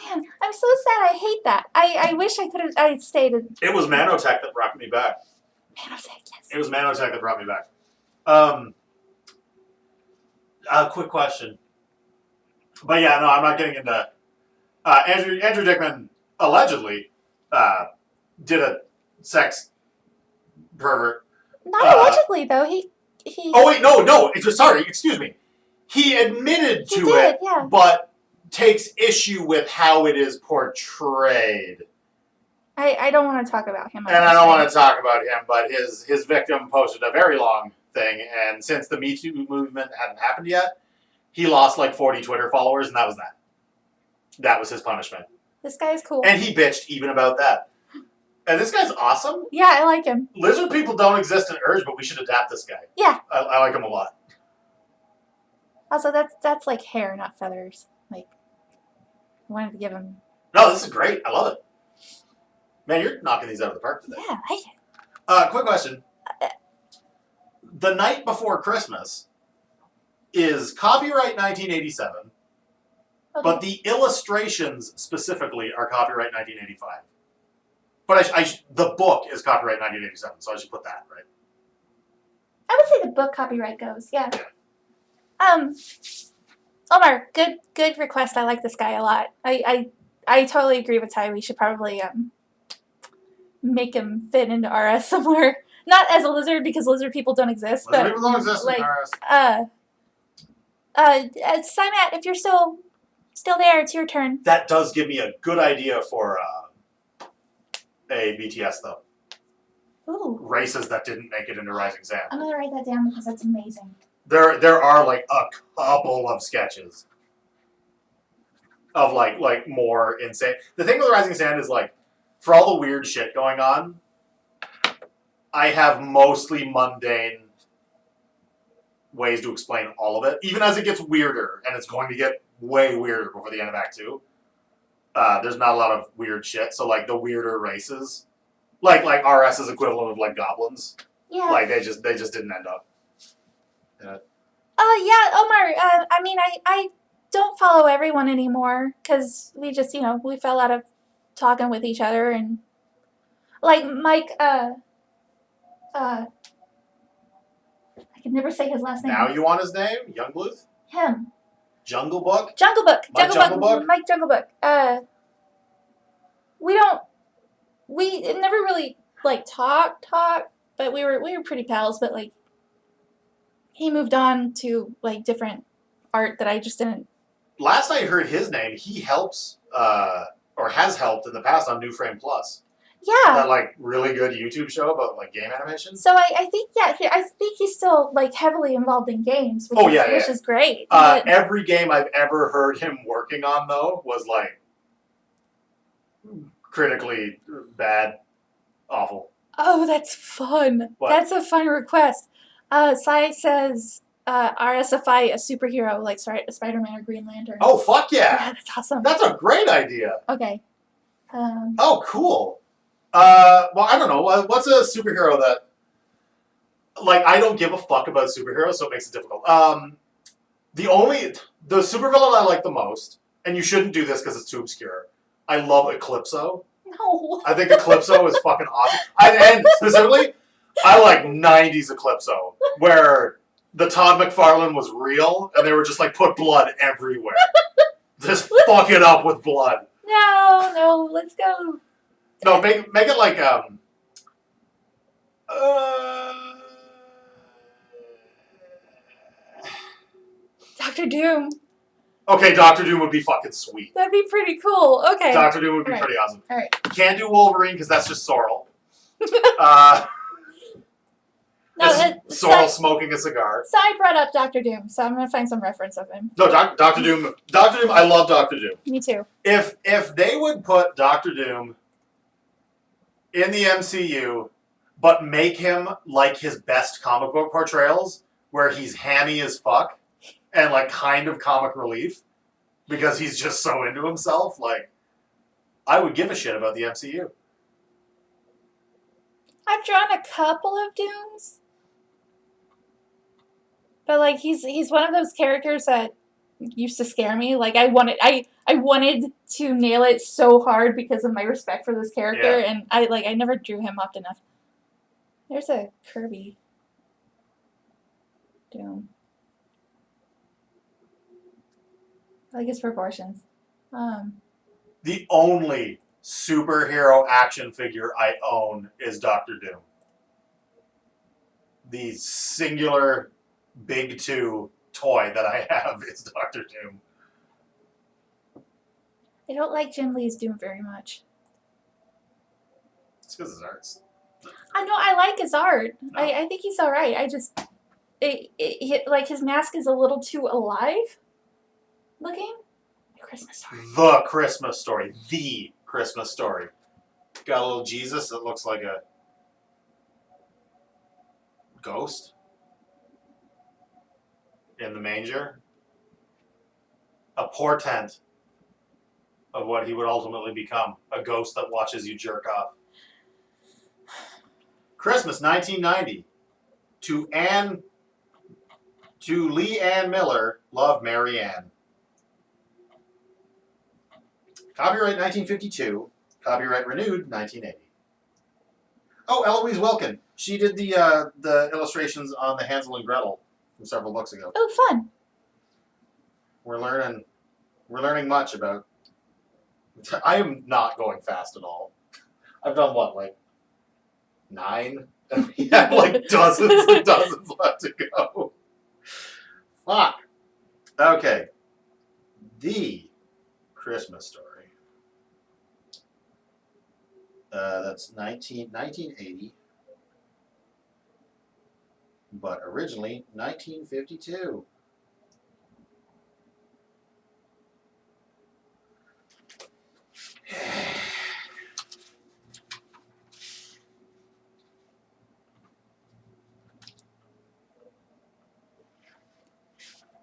man, I'm so sad. I hate that. I wish I could have. I stayed. It was Manotech that brought me back. Manotech, yes. It was Manotech that brought me back. Quick question. But yeah, no, I'm not getting into. Andrew Dickman allegedly did a sex pervert. Not allegedly though. He. Oh wait, no. Sorry, excuse me. He admitted He to did, it, yeah. but takes issue with how it is portrayed. I don't want to talk about him. And I don't want to talk about him, but his victim posted a very long thing, and since the Me Too movement hadn't happened yet, he lost like 40 Twitter followers, and that was that. That was his punishment. This guy is cool. And he bitched even about that. And this guy's awesome. Yeah, I like him. Lizard people don't exist in Urge, but we should adapt this guy. Yeah. I like him a lot. Also, that's like hair, not feathers. Like, I wanted to give him. No, this is great. I love it. Man, you're knocking these out of the park today. Yeah, I like it. Quick question. The Night Before Christmas is copyright 1987, Okay. but the illustrations specifically are copyright 1985. But the book is copyright 1987, so I should put that, right? I would say the book copyright goes. Yeah. Omar, good request. I like this guy a lot. I totally agree with Ty. We should probably make him fit into RS somewhere. Not as a lizard because lizard people don't exist, Lizard but people don't exist in RS. Simat, if you're still there, it's your turn. That does give me a good idea for a BTS though. Ooh, Races that didn't make it into Rising Sand. I'm gonna write that down because that's amazing. There are like a couple of sketches of like more insane. The thing with Rising Sand is like, for all the weird shit going on, I have mostly mundane ways to explain all of it, even as it gets weirder, and it's going to get way weirder before the end of Act 2. There's not a lot of weird shit, so like the weirder races, like RS's equivalent of like goblins, Yeah. like they just didn't end up. Yeah, Omar. I mean, I don't follow everyone anymore because we just, we fell out of talking with each other, and like Mike. I can never say his last name. Now you want his name? Youngbluth? Him. Jungle Book? Jungle Book. Mike Jungle Book? Mike Jungle Book. We never really like talk, but we were pretty pals. But like, he moved on to like different art that I just didn't. Last I heard his name, he helps or has helped in the past on New Frame Plus. Yeah. That like really good YouTube show about like game animation. So I think I think he's still like heavily involved in games, which, which is great. Every game I've ever heard him working on though was like critically bad, awful. Oh, that's fun. What? That's a fun request. Sai says RSFI a superhero like Spider-Man or Green Lantern. Oh fuck yeah! Yeah, that's awesome. That's a great idea. Okay. Oh cool. Well, I don't know. What's a superhero that, like, I don't give a fuck about superheroes, so it makes it difficult. The supervillain I like the most, and you shouldn't do this because it's too obscure. I love Eclipso. No. I think Eclipso is fucking awesome. And specifically, I like 90s Eclipso, where the Todd McFarlane was real, and they were just like, put blood everywhere. Just fuck it up with blood. No, let's go. No, make it like Dr. Doom. Okay, Doctor Doom would be fucking sweet. That'd be pretty cool. Okay. Doctor Doom would be Alright. pretty awesome. Alright. Can't do Wolverine because that's just Sorrel. No, Sorrel smoking a cigar. So I brought up Doctor Doom, so I'm gonna find some reference of him. No, Doctor Doom. Doctor Doom. I love Doctor Doom. Me too. If they would put Doctor Doom in the MCU, but make him like his best comic book portrayals, where he's hammy as fuck and like kind of comic relief because he's just so into himself, like I would give a shit about the MCU. I've drawn a couple of Dooms. But like he's one of those characters that used to scare me. Like I wanted to nail it so hard because of my respect for this character, and I never drew him up enough. There's a Kirby Doom. I like his proportions. The only superhero action figure I own is Doctor Doom. The singular big two toy that I have is Doctor Doom. I don't like Jim Lee's Doom very much. It's because his art's. I know, I like his art. No. I think he's alright. I just like his mask is a little too alive looking. Christmas Story. The Christmas Story. The Christmas Story. Got a little Jesus that looks like a ghost in the manger. A portent of what he would ultimately become. A ghost that watches you jerk off. Christmas 1990. To Lee Ann Miller, Love Mary Ann. Copyright 1952. Copyright renewed 1980. Oh, Eloise Wilkin. She did the illustrations on the Hansel and Gretel from several books ago. Oh, fun. We're learning much about. I am not going fast at all. I've done what, like 9? We have like dozens and dozens left to go. Fuck. Okay. The Christmas Story. That's 1980. But originally 1952.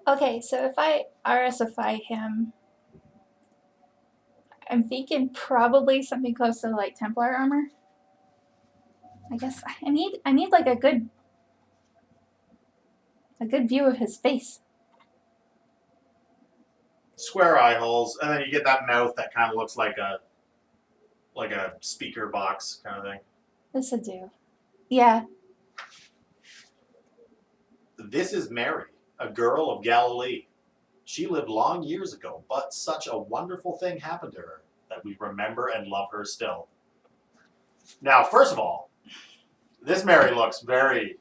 Okay, so if I RSify him, I'm thinking probably something close to like Templar armor. I guess I need like a good view of his face. Square eye holes, and then you get that mouth that kind of looks like a speaker box kind of thing. This would do. Yeah. This is Mary, a girl of Galilee. She lived long years ago, but such a wonderful thing happened to her that we remember and love her still. Now, first of all, this Mary looks very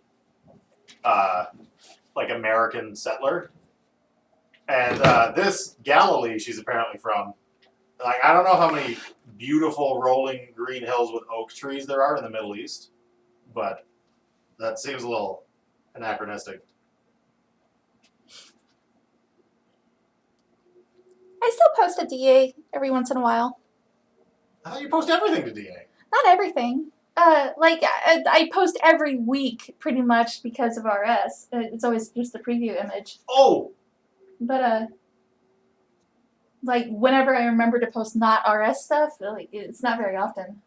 like American settler. And this Galilee she's apparently from, like, I don't know how many beautiful rolling green hills with oak trees there are in the Middle East, but that seems a little anachronistic. I still post a DA every once in a while. I thought you post everything to DA. Not everything. Like I post every week pretty much because of RS. It's always just a preview image. Oh! But like whenever I remember to post not RS stuff, like it's not very often.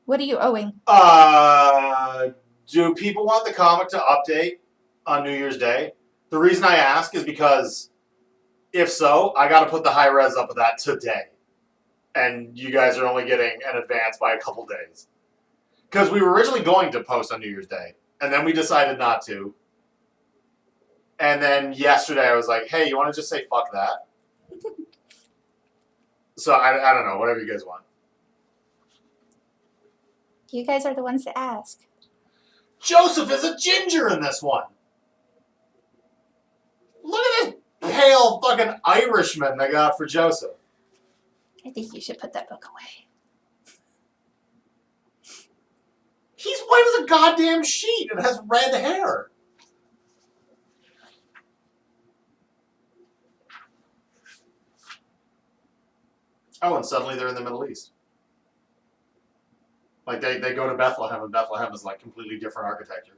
What are you owing? Do people want the comic to update on New Year's Day? The reason I ask is because if so, I got to put the high res up of that today. And you guys are only getting an advance by a couple days. Because we were originally going to post on New Year's Day, and then we decided not to. And then yesterday I was like, hey, you want to just say fuck that? So I don't know, whatever you guys want. You guys are the ones to ask. Joseph is a ginger in this one. Look at this pale fucking Irishman they got for Joseph. I think you should put that book away. He's white as a goddamn sheet and has red hair. Oh, and suddenly they're in the Middle East. Like they go to Bethlehem, and Bethlehem is like completely different architecture.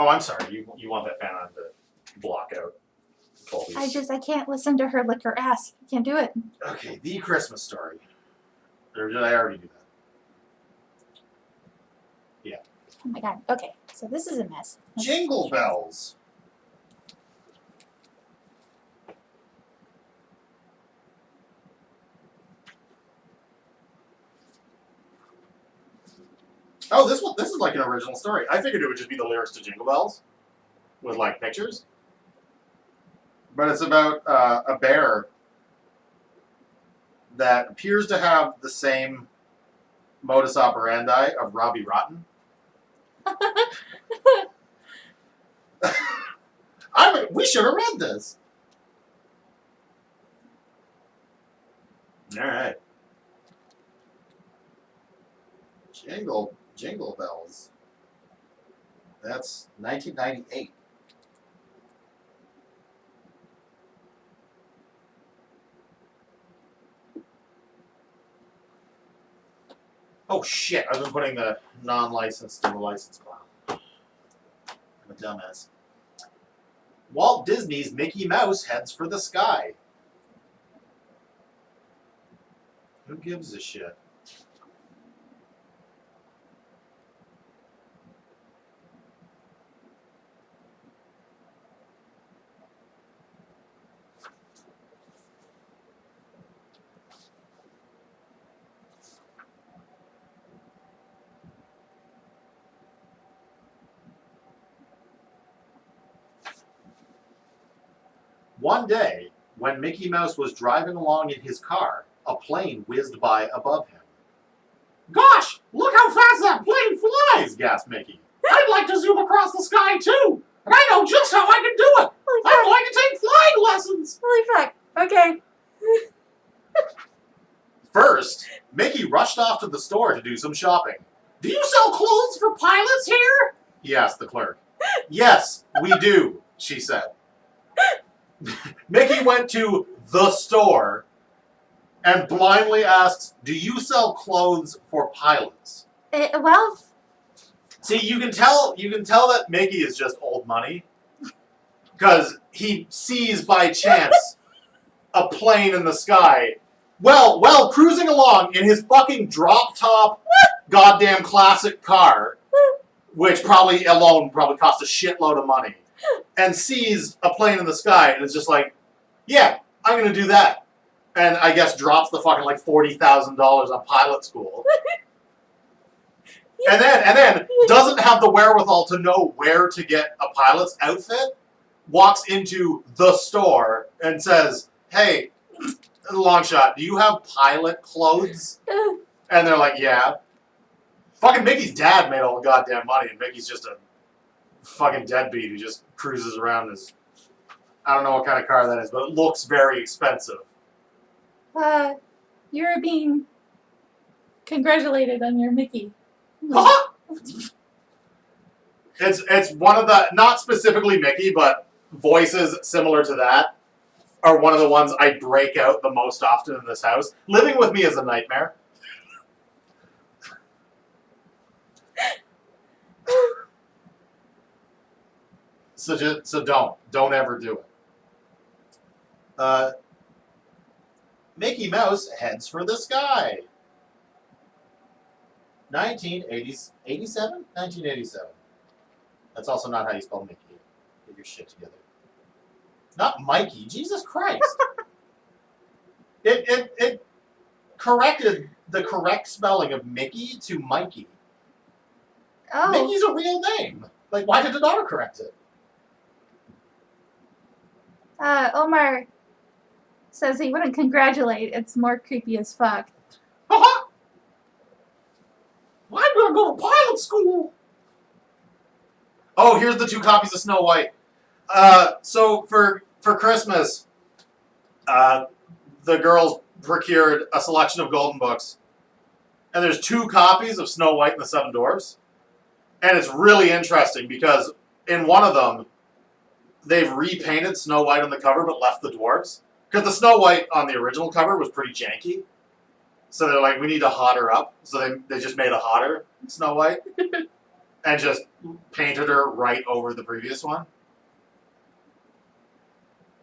Oh, I'm sorry. You want that fan on to block out Colby's. I can't listen to her lick her ass. I can't do it. Okay, The Christmas Story. Or did I already do that? Oh my god. Okay, so this is a mess. Jingle Bells. Oh, this is like an original story. I figured it would just be the lyrics to Jingle Bells with like pictures. But it's about a bear that appears to have the same modus operandi of Robbie Rotten. We should have read this. All right. Jingle Bells. That's 1998. Oh shit! I've been putting the non-licensed in the licensed file. I'm a dumbass. Walt Disney's Mickey Mouse heads for the sky. Who gives a shit? One day, when Mickey Mouse was driving along in his car, a plane whizzed by above him. Gosh, look how fast that plane flies, gasped Mickey. I'd like to zoom across the sky too, and I know just how I can do it. I'm going to take flying lessons. Holy fuck. Okay. First, Mickey rushed off to the store to do some shopping. Do you sell clothes for pilots here? He asked the clerk. Yes, we do, she said. Mickey went to the store and blindly asked, do you sell clothes for pilots? Well, See, you can tell that Mickey is just old money because he sees by chance a plane in the sky. Well, cruising along in his fucking drop top goddamn classic car, which probably cost a shitload of money, and sees a plane in the sky and is just like, yeah, I'm gonna do that. And I guess drops the fucking like $40,000 on pilot school. And then doesn't have the wherewithal to know where to get a pilot's outfit, walks into the store and says, hey, long shot, do you have pilot clothes? And they're like, yeah. Fucking Mickey's dad made all the goddamn money, and Mickey's just a fucking deadbeat who just cruises around his, I don't know what kind of car that is, but it looks very expensive. you're being congratulated on your Mickey. It's one of the, not specifically Mickey, but voices similar to that are one of the ones I break out the most often in this house. Living with me is a nightmare. So don't ever do it. Mickey Mouse heads for the sky. 1987? 1987. That's also not how you spell Mickey. Get your shit together. Not Mikey. Jesus Christ. It corrected the correct spelling of Mickey to Mikey. Oh. Mickey's a real name. Like, why did it autocorrect it? Omar says he wouldn't congratulate. It's more creepy as fuck. Haha! I'm gonna go to pilot school! Oh, here's the 2 copies of Snow White. So for Christmas, the girls procured a selection of golden books, and there's 2 copies of Snow White and the Seven Dwarfs, and it's really interesting because in one of them, they've repainted Snow White on the cover but left the dwarves because the Snow White on the original cover was pretty janky. So they're like, we need to hot her up. So they just made a hotter Snow White and just painted her right over the previous one.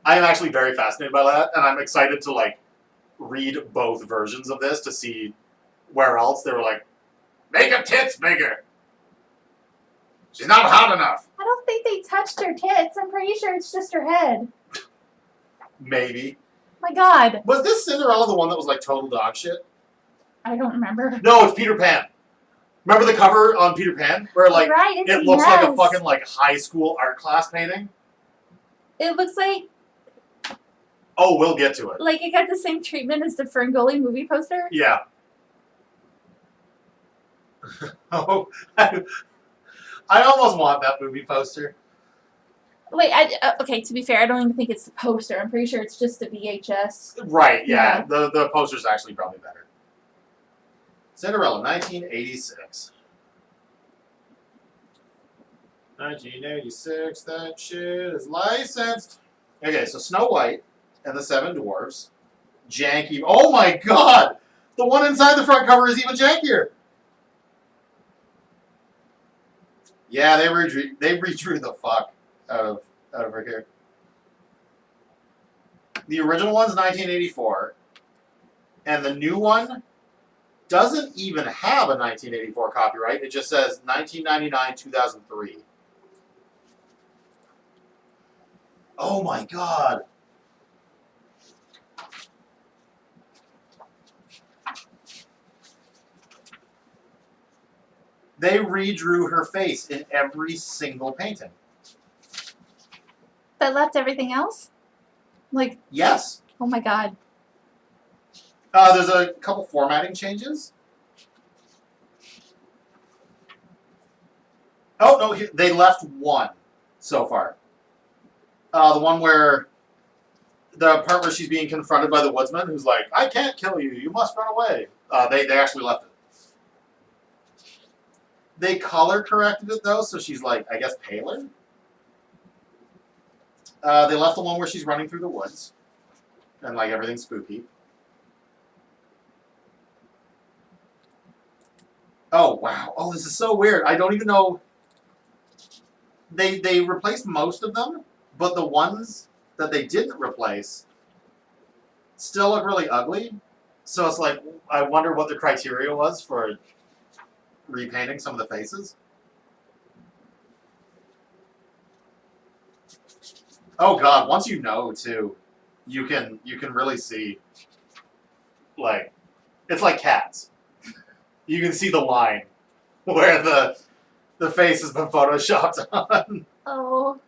I am actually very fascinated by that, and I'm excited to like read both versions of this to see where else they were like, make her tits bigger. She's not hot enough. I don't think they touched her tits. I'm pretty sure it's just her head. Maybe. My God. Was this Cinderella the one that was like total dog shit? I don't remember. No, it's Peter Pan. Remember the cover on Peter Pan where like right, it's it a looks like a mess. fucking like high school art class painting? It looks like Oh, we'll get to it. it got the same treatment as the Ferngully movie poster. Yeah. Oh, I almost want that movie poster. Wait, okay, to be fair, I don't even think it's the poster. I'm pretty sure it's just the VHS. Right, yeah. Yeah. The poster's actually probably better. Cinderella, 1986. 1986, that shit is licensed. Okay, so Snow White and the Seven Dwarfs. Janky. Oh my god! The one inside the front cover is even jankier. Yeah, they redrew the fuck out of her here. The original one's 1984, and the new one doesn't even have a 1984 copyright. It just says 1999-2003. Oh my god. They redrew her face in every single painting. That left everything else? Like, Yes. oh my God. There's a couple formatting changes. Oh, no, they left one so far. The one where the part where she's being confronted by the woodsman who's like, I can't kill you, you must run away. They actually left it. They color corrected it though, so she's like, I guess paler. They left the one where she's running through the woods. And like everything's spooky. Oh wow. Oh, this is so weird. I don't even know. They replaced most of them, but the ones that they didn't replace still look really ugly. So it's like, I wonder what the criteria was for repainting some of the faces. Oh god, once you know too, you can really see, like, it's like Cats. You can see the line where the face has been photoshopped on. Oh.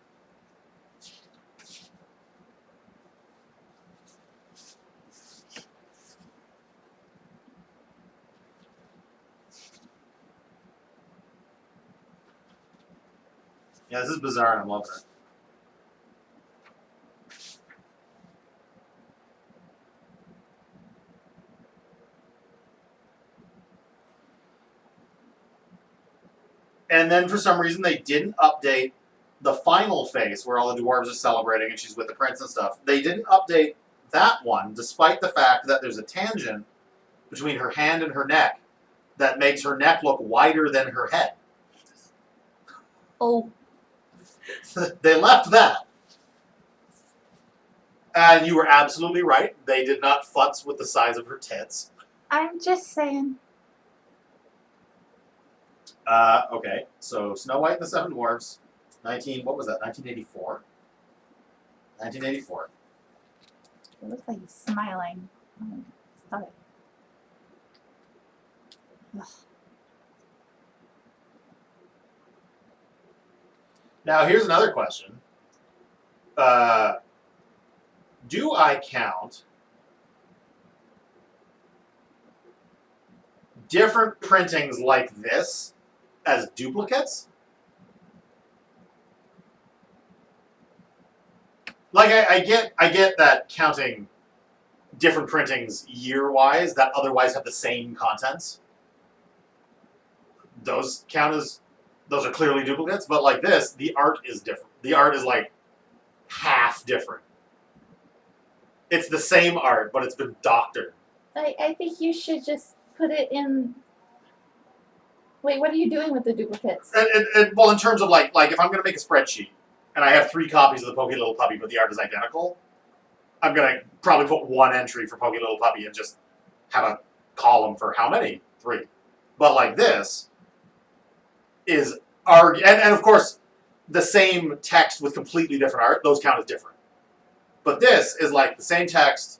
Yeah, this is bizarre and I'm loving it. And then for some reason they didn't update the final face where all the dwarves are celebrating and she's with the prince and stuff. They didn't update that one, despite the fact that there's a tangent between her hand and her neck that makes her neck look wider than her head. Oh. They left that. And you were absolutely right. They did not futz with the size of her tits. I'm just saying. Okay, so Snow White and the Seven Dwarfs, what was that, 1984? 1984. It looks like he's smiling. Oh, stop it. Ugh. Now, here's another question. Do I count different printings like this as duplicates? Like I get that counting different printings year-wise that otherwise have the same contents. Those are clearly duplicates, but like this, the art is different. The art is like half different. It's the same art, but it's been doctored. I think you should just put it in. Wait, what are you doing with the duplicates? Well, in terms of like if I'm gonna make a spreadsheet and I have 3 copies of the Pokey Little Puppy, but the art is identical, I'm gonna probably put 1 entry for Pokey Little Puppy and just have a column for how many? 3. But like this is and of course the same text with completely different art, those count as different. But this is like the same text,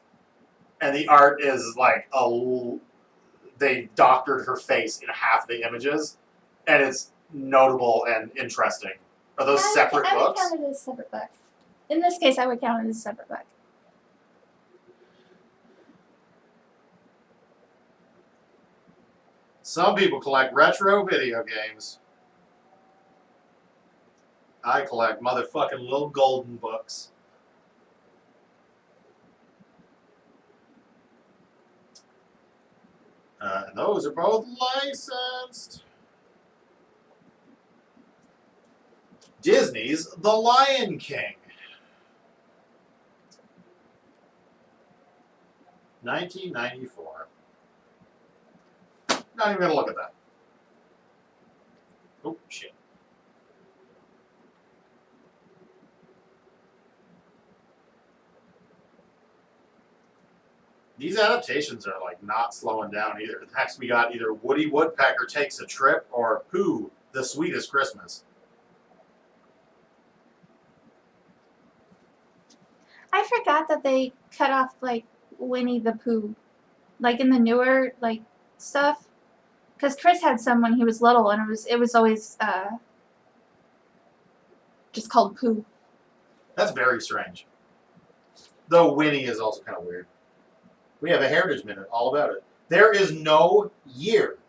and the art is like they doctored her face in half the images, and it's notable and interesting. Are those separate books? I would count it as a separate book. In this case, I would count it as a separate book. Some people collect retro video games. I collect motherfucking little golden books. And those are both licensed. Disney's The Lion King. 1994. Not even going to look at that. Oh, shit. These adaptations are like not slowing down either. Next, we got either Woody Woodpecker Takes a Trip or Pooh, The Sweetest Christmas. I forgot that they cut off like Winnie the Pooh, like in the newer like stuff, because Chris had some when he was little, and it was always just called Pooh. That's very strange. Though Winnie is also kind of weird. We have a Heritage Minute all about it. There is no year.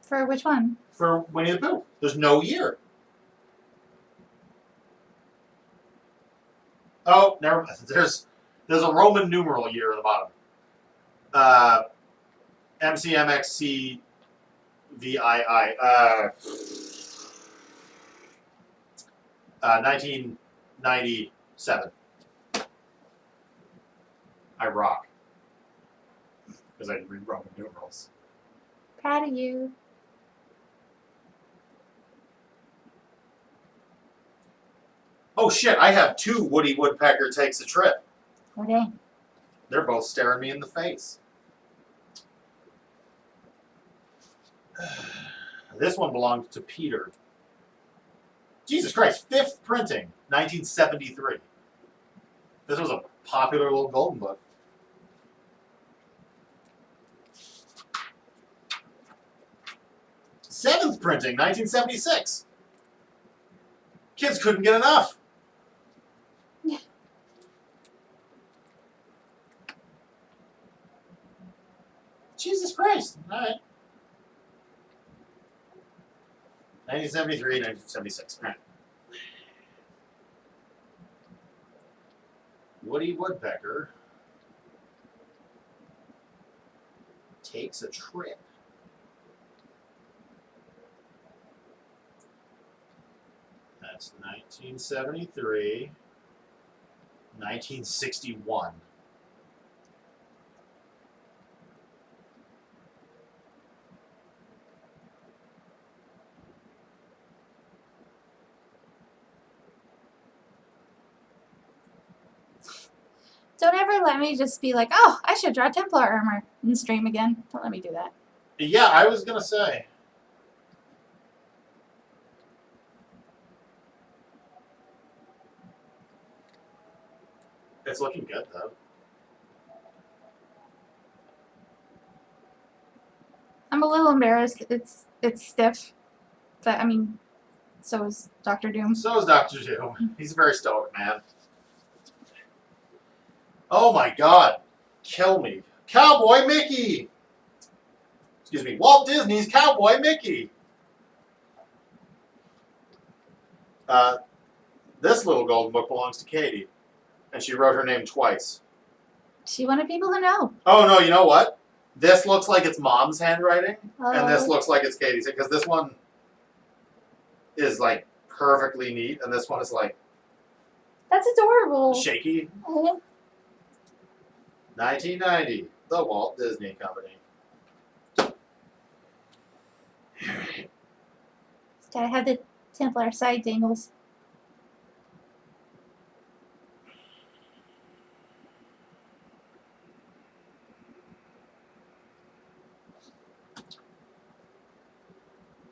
For which one? For Winnie the Pooh. There's no year. Oh, never mind. There's a Roman numeral year at the bottom. MCMXCVII. 1997. I rock. Because I read Roman numerals. Proud of you. Oh shit, I have 2 Woody Woodpecker Takes a Trip. Oh dang. They're both staring me in the face. This one belongs to Peter. Jesus Christ, 5th printing, 1973. This was a popular little golden book. Seventh printing, 1976. Kids couldn't get enough. Yeah. Jesus Christ. All right. 1973, 1976. All right. Woody Woodpecker Takes a Trip. That's 1973, 1961. Don't ever let me just be like, oh, I should draw Templar armor and stream again. Don't let me do that. Yeah, I was going to say. It's looking good, though. I'm a little embarrassed. It's stiff. But, I mean, so is Dr. Doom. So is Dr. Doom. He's a very stoic man. Oh my god. Kill me. Cowboy Mickey! Excuse me. Walt Disney's Cowboy Mickey! This little golden book belongs to Katie, and she wrote her name twice. She wanted people to know. Oh no, you know what? This looks like it's mom's handwriting, Oh. and this looks like it's Katie's, because this one is like perfectly neat, and this one is like That's adorable. shaky. Oh. 1990, the Walt Disney Company. It's gotta have the Templar side dangles.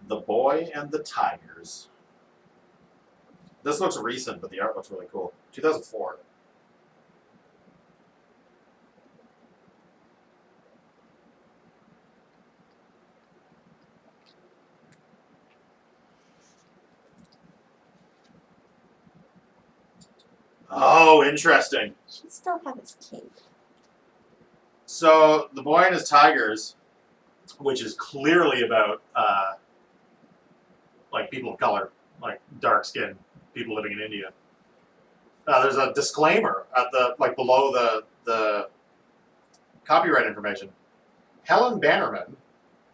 The Boy and the Tigers. This looks recent, but the art looks really cool. 2004. Oh, interesting. Should still have his cape. So, The Boy and His Tigers, which is clearly about like people of color, like dark skinned people living in India. There's a disclaimer at the below the copyright information. Helen Bannerman,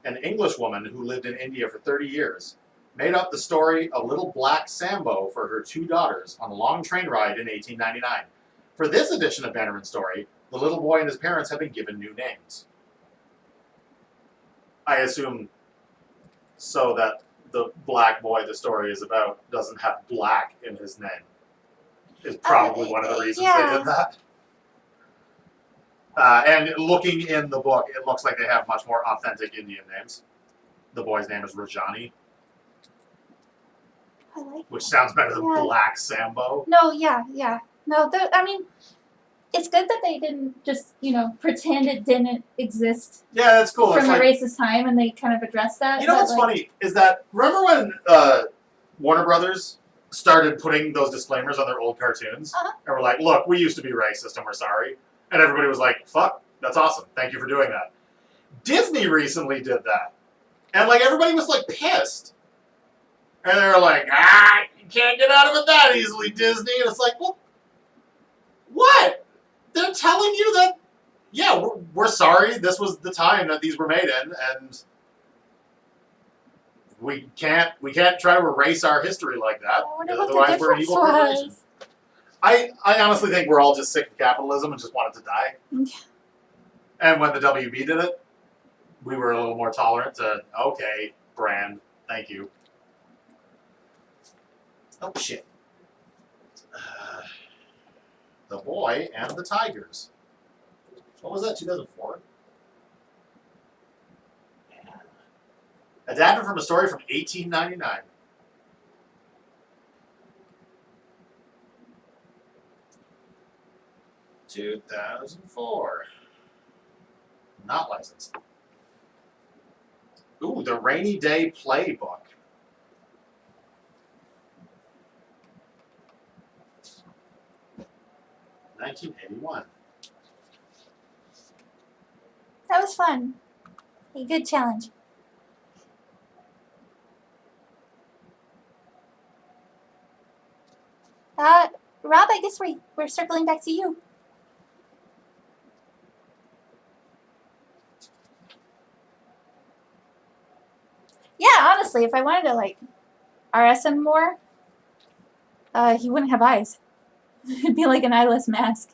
an Englishwoman who lived in India for 30 years, made up the story of Little Black Sambo for her two daughters on a long train ride in 1899. For this edition of Bannerman's story, the little boy and his parents have been given new names. I assume so that the black boy the story is about doesn't have black in his name. Is probably one of the reasons they did that. And looking in the book, it looks like they have much more authentic Indian names. The boy's name is Rajani, I like which sounds better than Yeah. Black Sambo. No, yeah. No, I mean, it's good that they didn't just, pretend it didn't exist Yeah, that's cool. from It's the like, racist time, and they kind of addressed that. you know but, what's funny is that remember when Warner Brothers started putting those disclaimers on their old cartoons, Uh-huh. and we're like, "Look, we used to be racist, and we're sorry," and everybody was like, "Fuck, that's awesome. Thank you for doing that." Disney recently did that, and everybody was pissed, and they were like, you can't get out of it that easily, Disney." And it's like, well, what? They're telling you that, yeah, we're sorry. This was the time that these were made in, and we can't try to erase our history like that. I wonder what the Otherwise, we're an difference evil corporation. was. I honestly think we're all just sick of capitalism and just want it to die. Yeah. And when the WB did it, we were a little more tolerant to, okay, brand, thank you. Oh, shit. The Boy and the Tigers. What was that, 2004? Yeah. Adapted from a story from 1899. $2004. Not licensed. Ooh, the Rainy Day Playbook. $1981. That was fun. A good challenge. Rob, I guess we're circling back to you. Yeah, honestly, if I wanted to RS him more, he wouldn't have eyes. It'd be like an eyeless mask.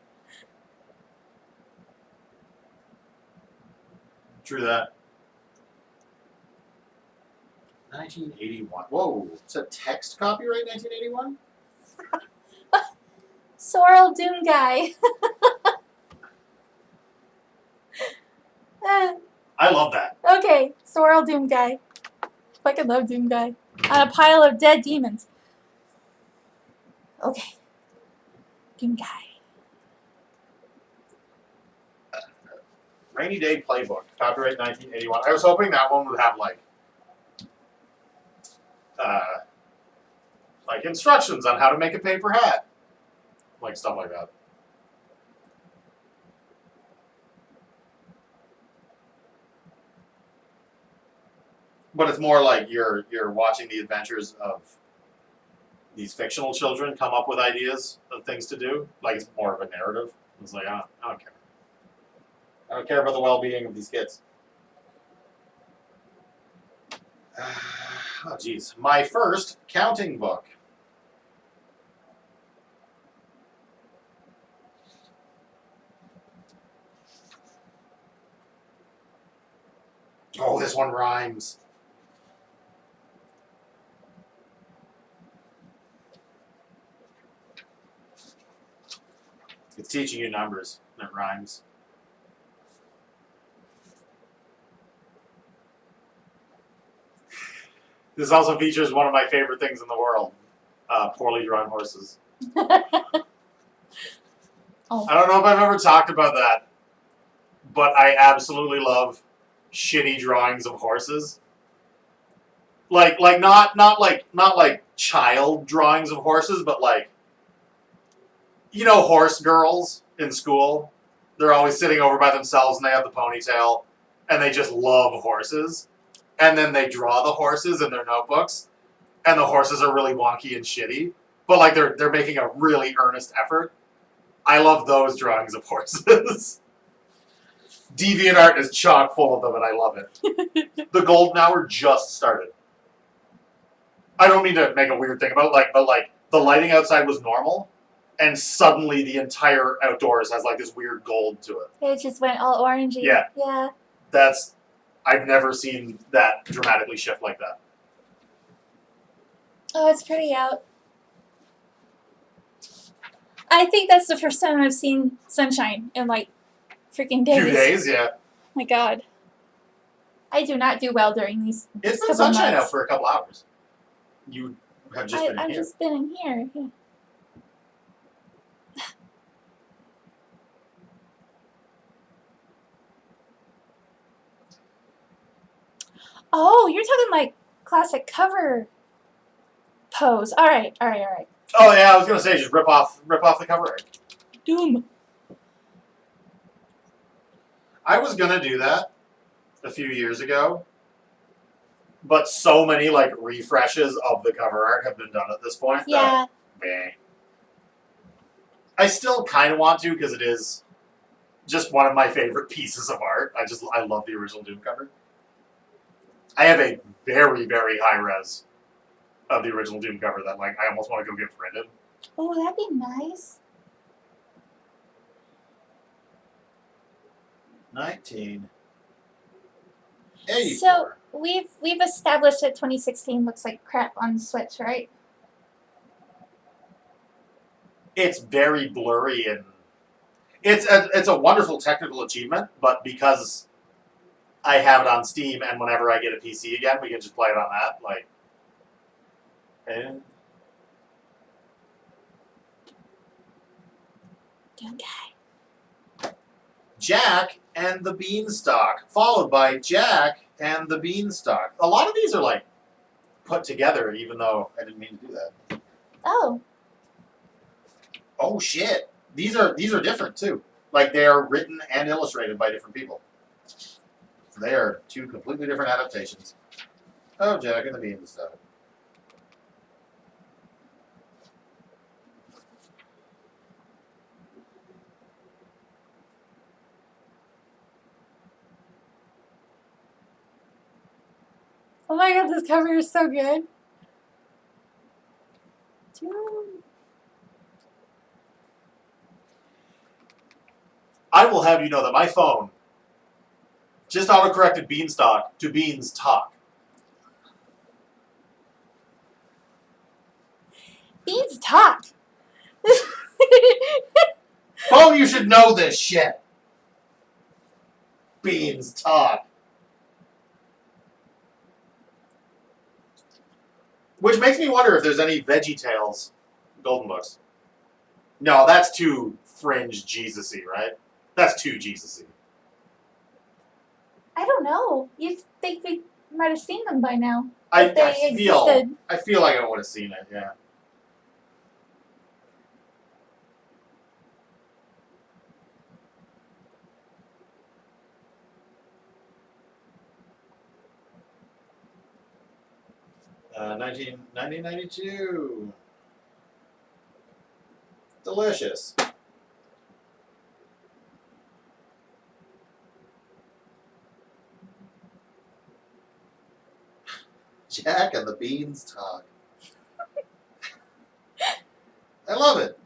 True that. 1981. Whoa, it's a text copyright 1981? Sorrel Doom Guy. I love that. Okay, Sorrel Doom Guy. Fucking love Doom Guy. On a pile of dead demons. Okay. Doom Guy. Rainy Day Playbook, copyright 1981. I was hoping that one would have instructions on how to make a paper hat, stuff like that. But it's more like you're watching the adventures of these fictional children come up with ideas of things to do. Like it's more of a narrative. It's like I don't care. I don't care about the well-being of these kids. Oh, geez. My first counting book. Oh, this one rhymes. It's teaching you numbers. It rhymes. This also features one of my favorite things in the world. Poorly drawn horses. Oh. I don't know if I've ever talked about that, but I absolutely love shitty drawings of horses. Like not like child drawings of horses, but like, you know, horse girls in school. They're always sitting over by themselves and they have the ponytail and they just love horses. And then they draw the horses in their notebooks and the horses are really wonky and shitty, but like they're making a really earnest effort. I love those drawings of horses. DeviantArt is chock full of them, and I love it. The Golden Hour just started. I don't mean to make a weird thing about it, but the lighting outside was normal, and suddenly the entire outdoors has like this weird gold to it. It just went all orangey. Yeah. Yeah. I've never seen that dramatically shift like that. Oh, it's pretty out. I think that's the first time I've seen sunshine in like freaking days. 2 days, yeah. My God. I do not do well during these. It's been couple sunshine months. out for a couple hours. You have just been in I've here. just been in here. Yeah. Oh, you're talking like classic cover pose. All right. Oh yeah, I was gonna say just rip off the cover art. Doom. I was gonna do that a few years ago, but so many like refreshes of the cover art have been done at this point. Yeah. That, meh. I still kind of want to because it is just one of my favorite pieces of art. I love the original Doom cover. I have a very, very high res of the original Doom cover that like I almost want to go get printed. Oh, that'd be nice. 1984. So we've established that 2016 looks like crap on Switch, right? It's very blurry and it's a wonderful technical achievement, but because I have it on Steam and whenever I get a PC again, we can just play it on that. Like, and Okay. Jack and the Beanstalk, followed by Jack and the Beanstalk. A lot of these are like put together, even though I didn't mean to do that. Oh. Oh shit! These are different too. Like they are written and illustrated by different people. So they are two completely different adaptations. Oh, Jack and the Beanstalk. Oh my God, this cover is so good. Doom. I will have you know that my phone just autocorrected Beanstalk to Beans Talk. Beans talk. Phone, you should know this shit. Beans Talk. Which makes me wonder if there's any VeggieTales Golden Books. No, that's too fringe Jesus-y, right? That's too Jesus-y. I don't know. You think we might have seen them by now? I If they existed. feel like I would have seen it, yeah. Uh, 1992. Delicious. Jack and the Beanstalk. I love it.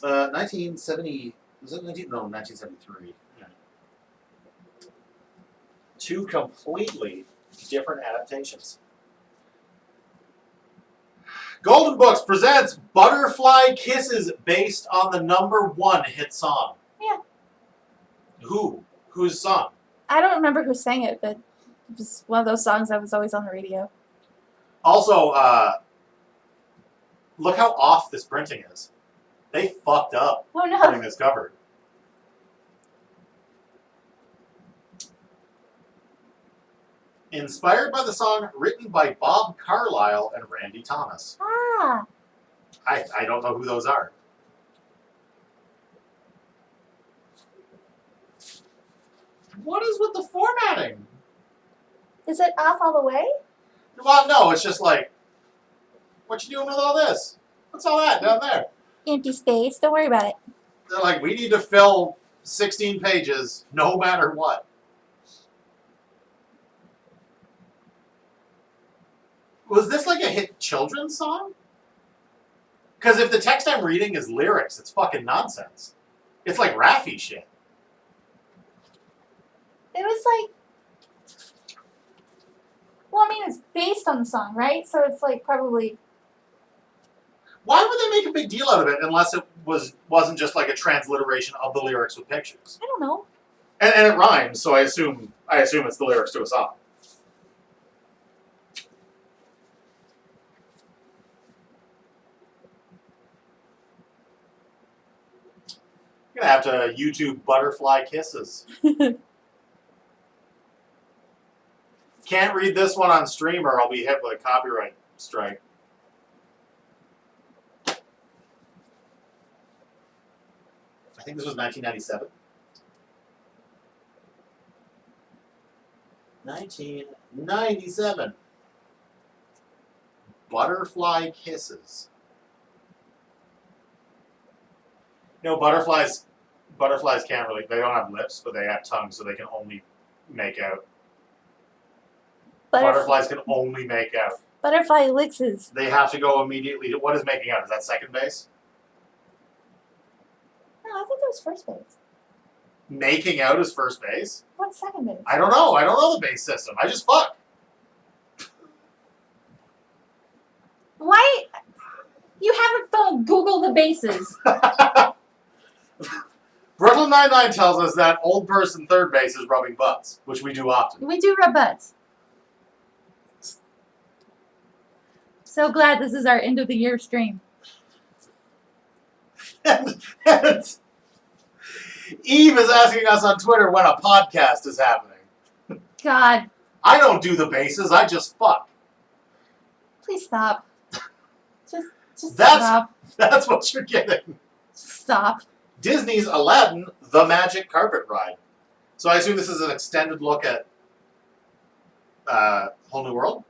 1970. Was it 1973. Yeah. Two completely different adaptations. Golden Books presents Butterfly Kisses based on the #1 hit song. Yeah. Who? Whose song? I don't remember who sang it, but it was one of those songs that was always on the radio. Also, look how off this printing is. They fucked up Oh putting no. this cover. Inspired by the song written by Bob Carlyle and Randy Thomas. Ah. I don't know who those are. What is with the formatting? Is it off all the way? Well, no, it's just like, what you doing with all this? What's all that down there? Empty space. Don't worry about it. They're like, we need to fill 16 pages no matter what. Was this like a hit children's song? Because if the text I'm reading is lyrics, it's fucking nonsense. It's like Raffi shit. It was like, well, I mean, it's based on the song, right? So it's like probably. Why would they make a big deal out of it unless it wasn't just like a transliteration of the lyrics with pictures? I don't know. And it rhymes, so I assume it's the lyrics to a song. I'm gonna have to YouTube Butterfly Kisses. Can't read this one on stream or I'll be hit with a copyright strike. I think this was 1997. 1997. Butterfly Kisses. You know, butterflies can't really, they don't have lips, but they have tongues, so they can only make out. Butterflies can only make out. Butterfly licks. They have to go immediately to, what is making out? Is that second base? No, I think it was first base. Making out is first base? What's second base? I don't know. I don't know the base system. I just fuck. Why? You haven't phone Google the bases. Brooklyn Nine-Nine tells us that old person third base is rubbing butts, which we do often. We do rub butts. So glad this is our end of the year stream. and Eve is asking us on Twitter when a podcast is happening. God, I don't do the bases. I just fuck. please stop. Just That's- stop. That's what you're getting. Stop. Disney's Aladdin, The Magic Carpet Ride. So I assume this is an extended look at Whole New World?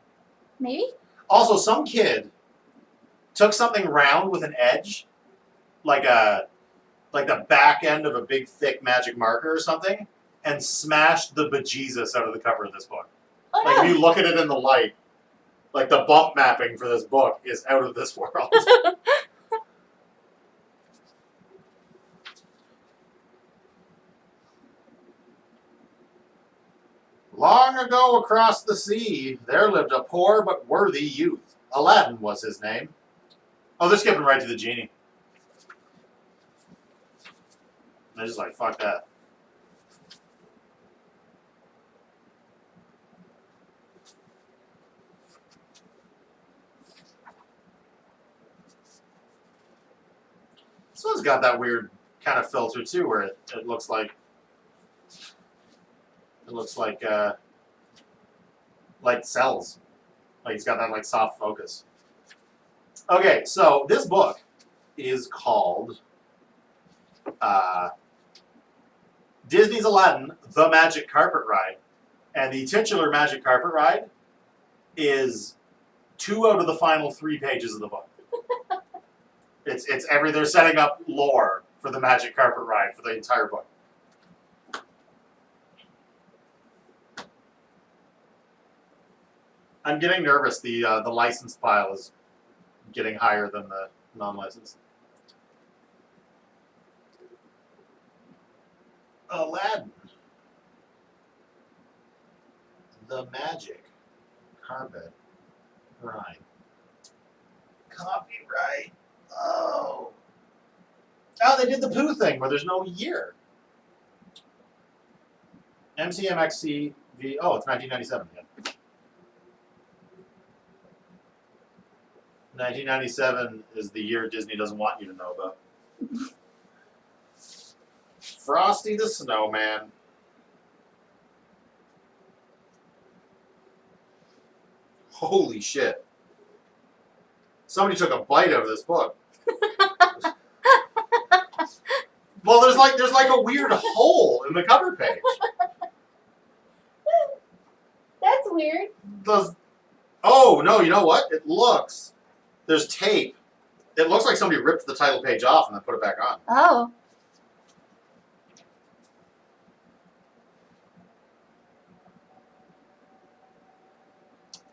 Maybe? Also, some kid took something round with an edge, like the back end of a big, thick magic marker or something, and smashed the bejesus out of the cover of this book. Oh Like, if no. you look at it in the light, like, the bump mapping for this book is out of this world. Long ago across the sea, there lived a poor but worthy youth. Aladdin was his name. Oh, they're skipping right to the genie. They're just like, fuck that. This one's got that weird kind of filter too, where it looks like cells. Like it's got that like soft focus. Okay, so this book is called Disney's Aladdin, The Magic Carpet Ride. And the titular Magic Carpet Ride is 2 out of the final 3 pages of the book. It's they're setting up lore for the Magic Carpet Ride for the entire book. I'm getting nervous. The licensed pile is getting higher than the non-licensed. Aladdin. The Magic Carpet Ride. Copyright. Oh. Oh, they did the Pooh thing where there's no year. MCMXCV. Oh, it's 1997. Yeah. 1997 is the year Disney doesn't want you to know about. Frosty the Snowman. Holy shit. Somebody took a bite out of this book. Well, there's like a weird hole in the cover page. That's weird. Oh, no, you know what? It looks... There's tape. It looks like somebody ripped the title page off and then put it back on. Oh.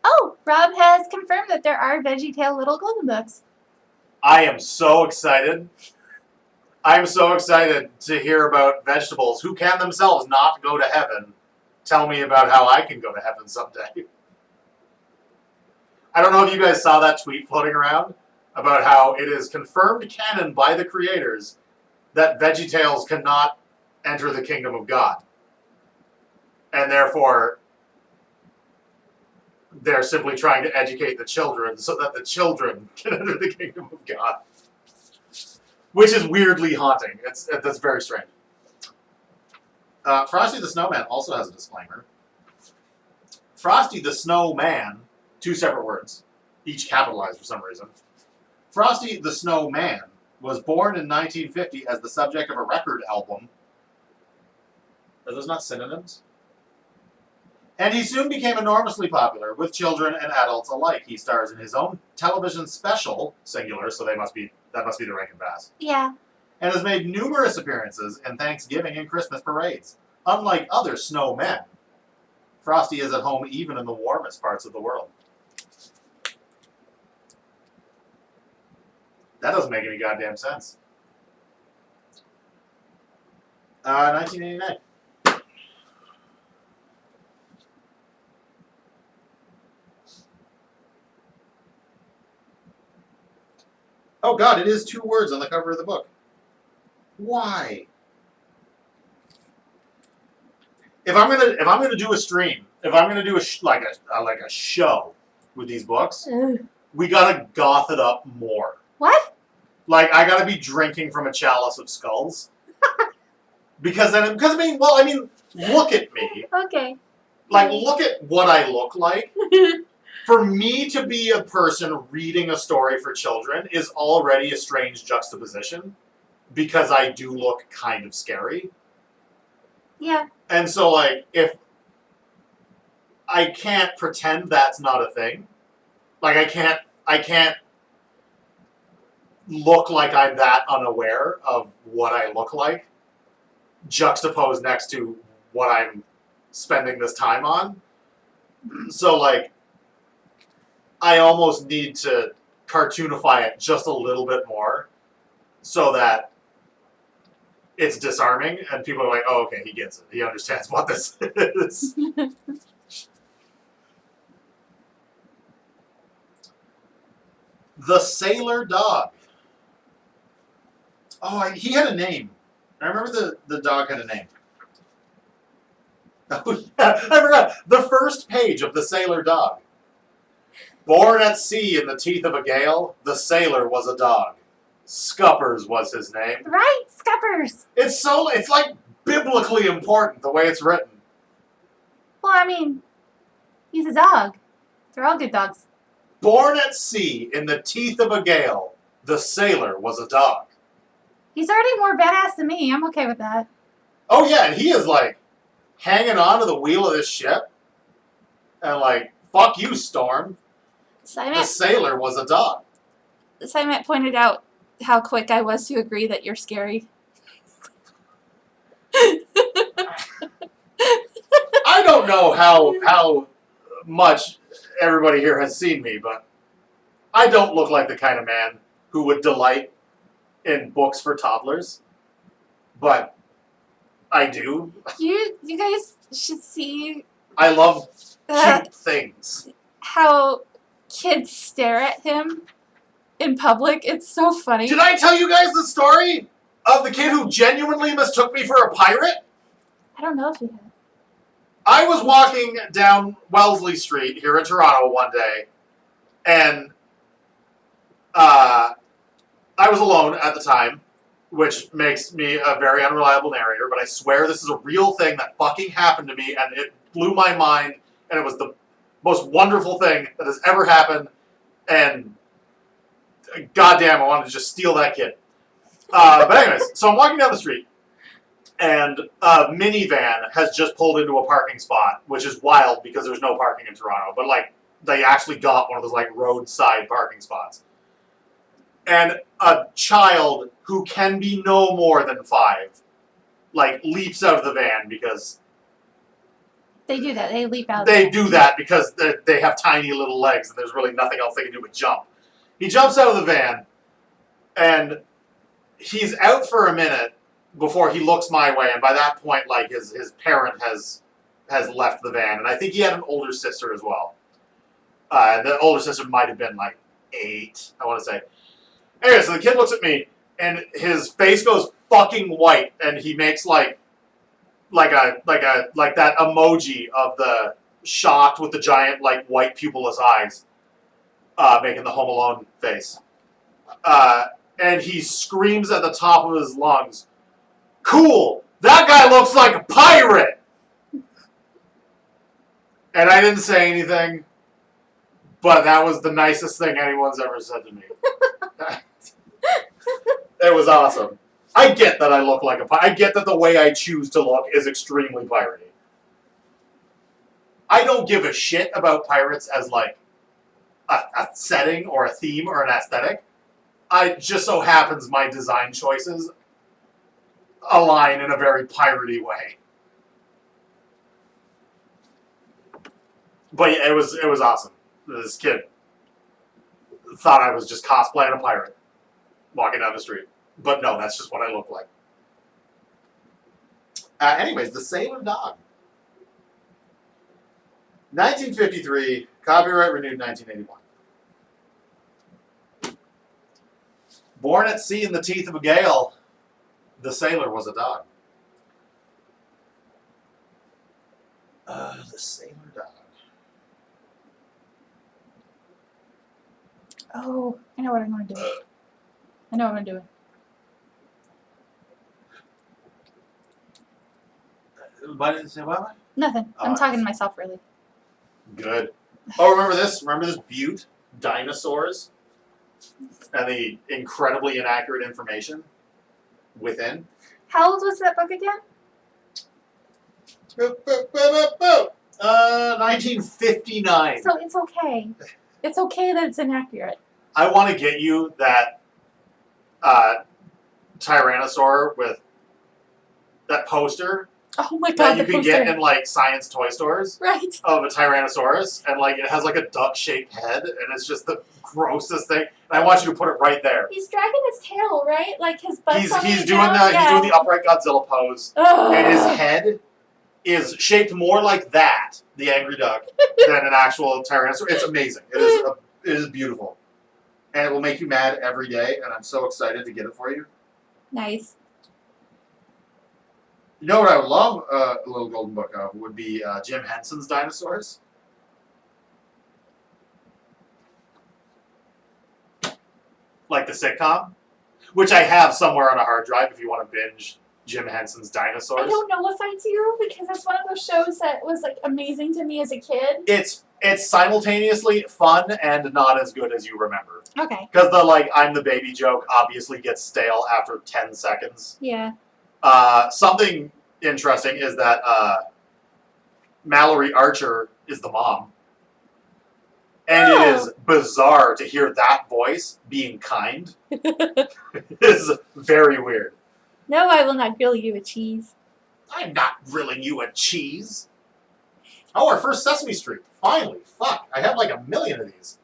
Oh, Rob has confirmed that there are VeggieTale Little Golden Books. I am so excited. I am so excited to hear about vegetables who can themselves not go to heaven. Tell me about how I can go to heaven someday. I don't know if you guys saw that tweet floating around about how it is confirmed canon by the creators that VeggieTales cannot enter the kingdom of God. And therefore, they're simply trying to educate the children so that the children can enter the kingdom of God. Which is weirdly haunting. That's very strange. Frosty the Snowman also has a disclaimer. Frosty the Snowman, two separate words, each capitalized for some reason. Frosty the Snowman was born in 1950 as the subject of a record album. Are those not synonyms? And he soon became enormously popular with children and adults alike. He stars in his own television special, singular, so that must be the Rankin Bass. Yeah. And has made numerous appearances in Thanksgiving and Christmas parades. Unlike other snowmen, Frosty is at home even in the warmest parts of the world. That doesn't make any goddamn sense. 1989. Oh God, it is 2 words on the cover of the book. Why? If I'm gonna do a stream, if I'm gonna do a show with these books, we gotta goth it up more. What? Like I gotta be drinking from a chalice of skulls. because I mean, look at me. Okay. Like, look at what I look like. For me to be a person reading a story for children is already a strange juxtaposition because I do look kind of scary. Yeah. And so, like, if I can't pretend that's not a thing, like, I can't look like I'm that unaware of what I look like, juxtaposed next to what I'm spending this time on. So, like, I almost need to cartoonify it just a little bit more so that it's disarming and people are like, oh, okay, he gets it. He understands what this is. The Sailor Dog. Oh, he had a name. I remember the dog had a name. Oh, yeah, I forgot. The first page of The Sailor Dog. Born at sea in the teeth of a gale, the sailor was a dog. Scuppers was his name. Right, Scuppers. It's like biblically important the way it's written. Well, I mean, he's a dog. They're all good dogs. Born at sea in the teeth of a gale, the sailor was a dog. He's already more badass than me. I'm okay with that. Oh yeah, and he is like hanging onto the wheel of this ship and like, fuck you, Storm. The Simon sailor was a dog. pointed out how quick I was to agree that you're scary. I don't know how much everybody here has seen me, but I don't look like the kind of man who would delight in books for toddlers. But I do. You guys should see I love uh, cute things. how kids stare at him in public. It's so funny. Did I tell you guys the story of the kid who genuinely mistook me for a pirate? I don't know if you have. I was walking down Wellesley Street here in Toronto one day, and I was alone at the time, which makes me a very unreliable narrator, but I swear this is a real thing that fucking happened to me, and it blew my mind, and it was the most wonderful thing that has ever happened, and goddamn, I wanted to just steal that kid. But anyways, so I'm walking down the street, and a minivan has just pulled into a parking spot, which is wild because there's no parking in Toronto, but like, they actually got one of those like roadside parking spots. And a child who can be no more than 5, like, leaps out of the van because They do that. They leap out. they do that because they have tiny little legs and there's really nothing else they can do but jump. He jumps out of the van, and he's out for a minute before he looks my way, and by that point, like, his parent has left the van, and I think he had an older sister as well. And the older sister might have been like 8, I want to say. Anyway, so the kid looks at me, and his face goes fucking white, and he makes like that emoji of the shocked with the giant like white pupilless eyes, making the Home Alone face. And he screams at the top of his lungs, "Cool! That guy looks like a pirate!" And I didn't say anything, but that was the nicest thing anyone's ever said to me. It was awesome. I get that I look like a pirate. I get that the way I choose to look is extremely piratey. I don't give a shit about pirates as like a setting or a theme or an aesthetic. I just so happens my design choices align in a very piratey way. But yeah, it was awesome. This kid thought I was just cosplaying a pirate walking down the street. But no, that's just what I look like. Anyways, the Sailor Dog. 1953, copyright renewed 1981. Born at sea in the teeth of a gale, the sailor was a dog. The Sailor Dog. Oh, I know what I'm going to do. I know what I'm doing. Why didn't say what? Nothing. I'm talking to myself, really. Good. Oh, remember this? Remember this Butte? Dinosaurs? And the incredibly inaccurate information within? How old was that book again? 1959. So it's okay. It's okay that it's inaccurate. I want to get you that Tyrannosaur with that poster Oh my god, that you the can poster. get in like science toy stores Right. of a Tyrannosaurus, and like it has like a duck-shaped head, and it's just the grossest thing. And I want you to put it right there. He's dragging his tail, right? Like his butt's He's on doing the the he's doing the upright Godzilla pose, Ugh. and his head is shaped more like that, the angry duck, than an actual Tyrannosaur. It's amazing. It is beautiful, and it will make you mad every day. And I'm so excited to get it for you. Nice. You know what I would love a little golden book of would be Jim Henson's Dinosaurs. Like the sitcom, which I have somewhere on a hard drive if you want to binge Jim Henson's Dinosaurs. I don't know if I do because it's one of those shows that was like amazing to me as a kid. It's simultaneously fun and not as good as you remember. Okay. Because the like I'm the baby joke obviously gets stale after 10 seconds. Yeah. Something interesting is that Mallory Archer is the mom. And No. it is bizarre to hear that voice being kind. It is very weird. No, I will not grill you with cheese. I'm not grilling you a cheese. Oh, our first Sesame Street. Finally. Fuck. I have like a million of these.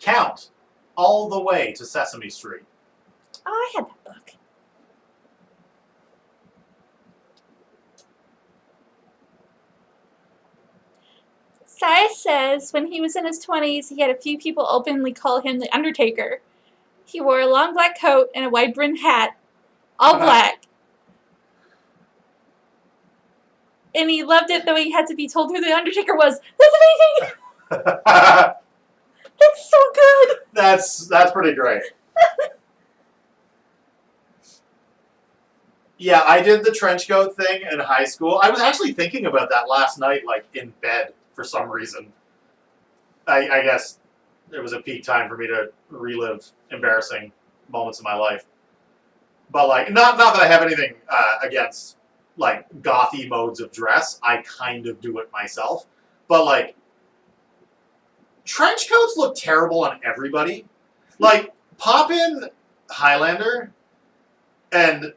Count all the way to Sesame Street. Oh, I had that book. Cyrus says when he was in his 20s, he had a few people openly call him the Undertaker. He wore a long black coat and a wide-brimmed hat, all black. And he loved it, though he had to be told who the Undertaker was. That's amazing! That's so good! That's pretty great. Yeah, I did the trench coat thing in high school. I was actually thinking about that last night, like in bed for some reason. I guess it was a peak time for me to relive embarrassing moments of my life. But like, not that I have anything against like gothy modes of dress. I kind of do it myself. But like, trench coats look terrible on everybody. Like, pop in Highlander, and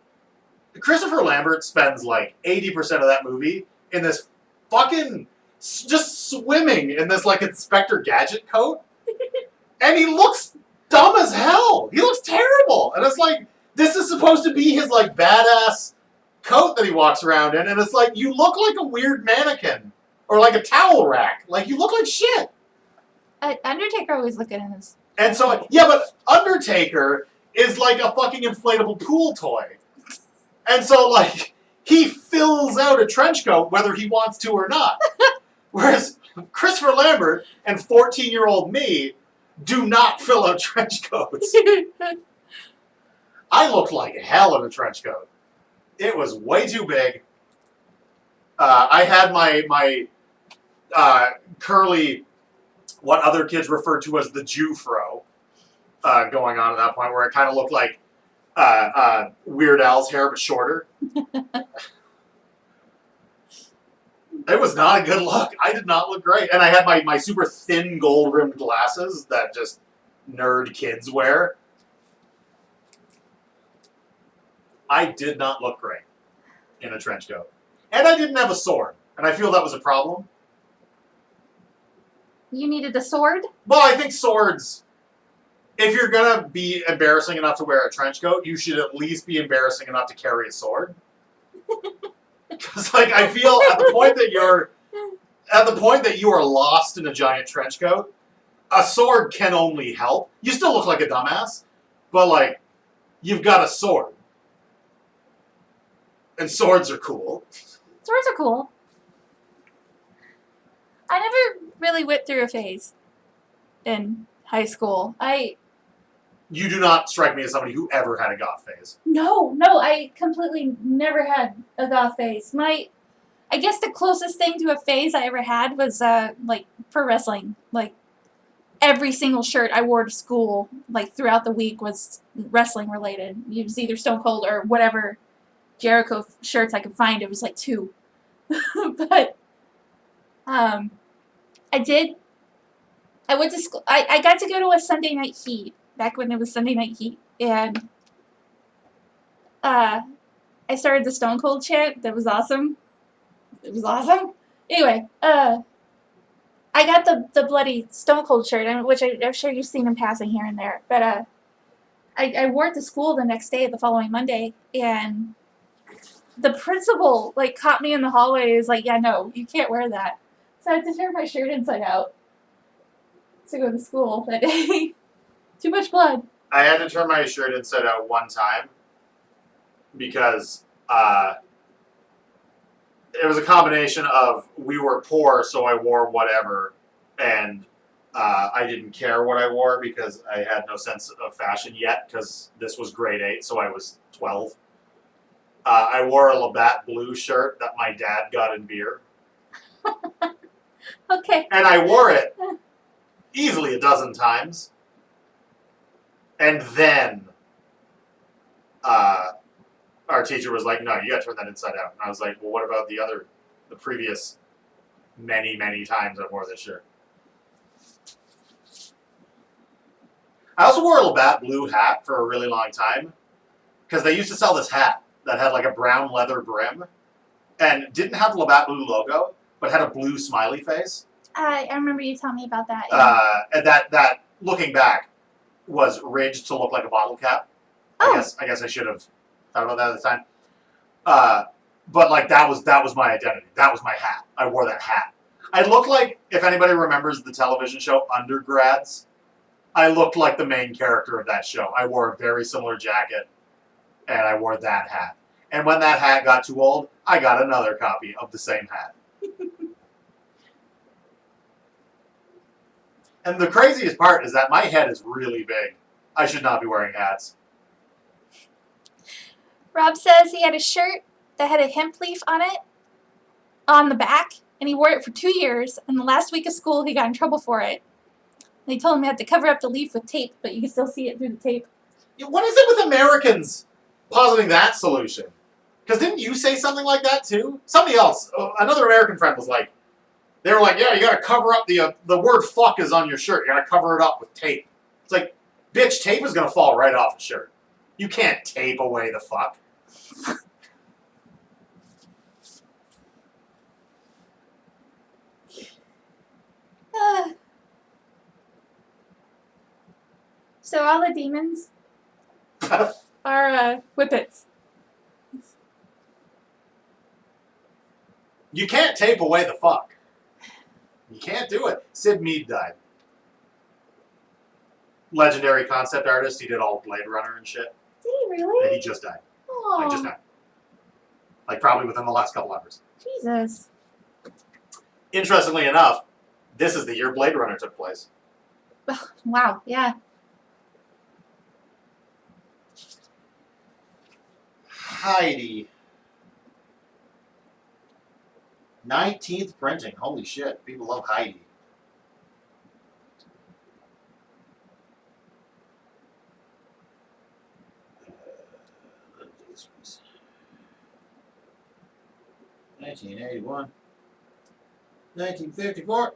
Christopher Lambert spends like 80% of that movie in this fucking just swimming in this like Inspector Gadget coat, and he looks dumb as hell. He looks terrible, and it's like this is supposed to be his like badass coat that he walks around in, and it's like you look like a weird mannequin or like a towel rack. Like you look like shit. Undertaker always looked in his... And so yeah, but Undertaker is like a fucking inflatable pool toy. And so, like, he fills out a trench coat whether he wants to or not. Whereas Christopher Lambert and 14-year-old me do not fill out trench coats. I looked like hell in a trench coat. It was way too big. I had my curly, what other kids referred to as the Jew fro, going on at that point, where it kind of looked like Weird Al's hair, but shorter. It was not a good look. I did not look great. And I had my super thin gold-rimmed glasses that just nerd kids wear. I did not look great in a trench coat. And I didn't have a sword. And I feel that was a problem. You needed a sword? Well, I think swords... If you're gonna be embarrassing enough to wear a trench coat, you should at least be embarrassing enough to carry a sword. Because, like, I feel at the point that you are lost in a giant trench coat, a sword can only help. You still look like a dumbass, but like, you've got a sword, and swords are cool. Swords are cool. I never really went through a phase in high school. You do not strike me as somebody who ever had a goth phase. No, I completely never had a goth phase. I guess the closest thing to a phase I ever had was, like, pro wrestling. Like, every single shirt I wore to school, like, throughout the week was wrestling related. It was either Stone Cold or whatever Jericho shirts I could find. It was, like, 2. But, I went to school. I got to go to a Sunday Night Heat. Back when it was Sunday Night Heat, and I started the Stone Cold chant. That was awesome. It was awesome. Anyway, I got the bloody Stone Cold shirt, which I'm sure you've seen in passing here and there. But I wore it to school the next day, the following Monday, and the principal like caught me in the hallway. Is like, yeah, no, you can't wear that. So I had to turn my shirt inside out to go to school that day. Too much blood. I had to turn my shirt inside out one time because it was a combination of we were poor, so I wore whatever, and I didn't care what I wore because I had no sense of fashion yet because this was grade 8, so I was 12. I wore a Labatt Blue shirt that my dad got in beer. Okay. And I wore it easily a dozen times. And then our teacher was like, no, you gotta turn that inside out. And I was like, well, what about the previous many, many times I wore this shirt. I also wore a Labatt blue hat for a really long time because they used to sell this hat that had like a brown leather brim and didn't have the Labatt blue logo, but had a blue smiley face. I remember you telling me about that. Yeah. And that looking back was ridged to look like a bottle cap. Oh. I guess I should have thought about that at the time. But like that was my identity. That was my hat. I wore that hat. I looked like, if anybody remembers the television show Undergrads, I looked like the main character of that show. I wore a very similar jacket, and I wore that hat. And when that hat got too old, I got another copy of the same hat. And the craziest part is that my head is really big. I should not be wearing hats. Rob says he had a shirt that had a hemp leaf on it, on the back, and he wore it for 2 years. And the last week of school, he got in trouble for it. They told him he had to cover up the leaf with tape, but you can still see it through the tape. What is it with Americans positing that solution? Because didn't you say something like that too? Somebody else, another American friend was like, they were like, yeah, you got to cover up the word fuck is on your shirt. You got to cover it up with tape. It's like, bitch, tape is going to fall right off the shirt. You can't tape away the fuck. So all the demons are whippets. You can't tape away the fuck. You can't do it. Sid Mead died. Legendary concept artist. He did all Blade Runner and shit. Did he really? And he just died. Oh, Like, just died. Like, probably within the last couple hours. Jesus. Interestingly enough, this is the year Blade Runner took place. Wow, yeah. Heidi. 19th printing. Holy shit. People love Heidi. This was 1981. 1954.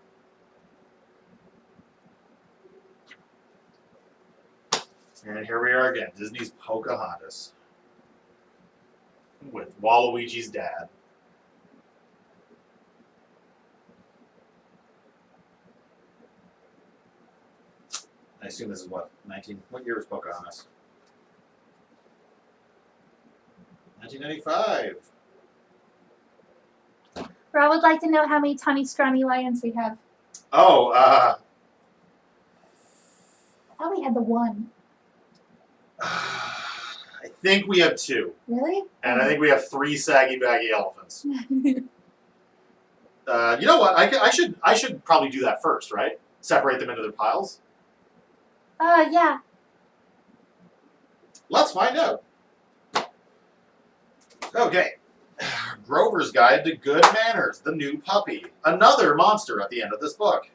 And here we are again. Disney's Pocahontas. With Waluigi's dad. I assume this is what? What year was Pocahontas? 1995. Rob would like to know how many tiny scrawny lions we have. Oh, I thought we had the one. I think we have 2. Really? And I think we have 3 saggy baggy elephants. You know what? I should probably do that first, right? Separate them into their piles. Yeah. Let's find out. Okay. Grover's Guide to Good Manners, the new puppy. Another monster at the end of this book.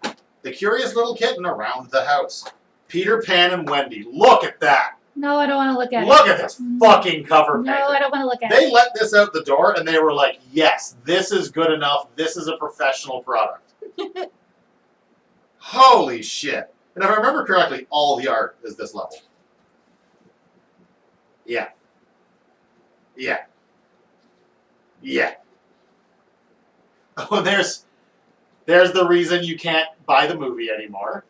The curious little kitten around the house. Peter Pan and Wendy. Look at that. No, I don't want to look at it. Look at this fucking cover No, paper. I don't want to look at They it. let this out the door and they were like, yes, this is good enough. This is a professional product. Holy shit. And if I remember correctly, all the art is this level. Yeah. Yeah. Yeah. Oh, there's the reason you can't buy the movie anymore.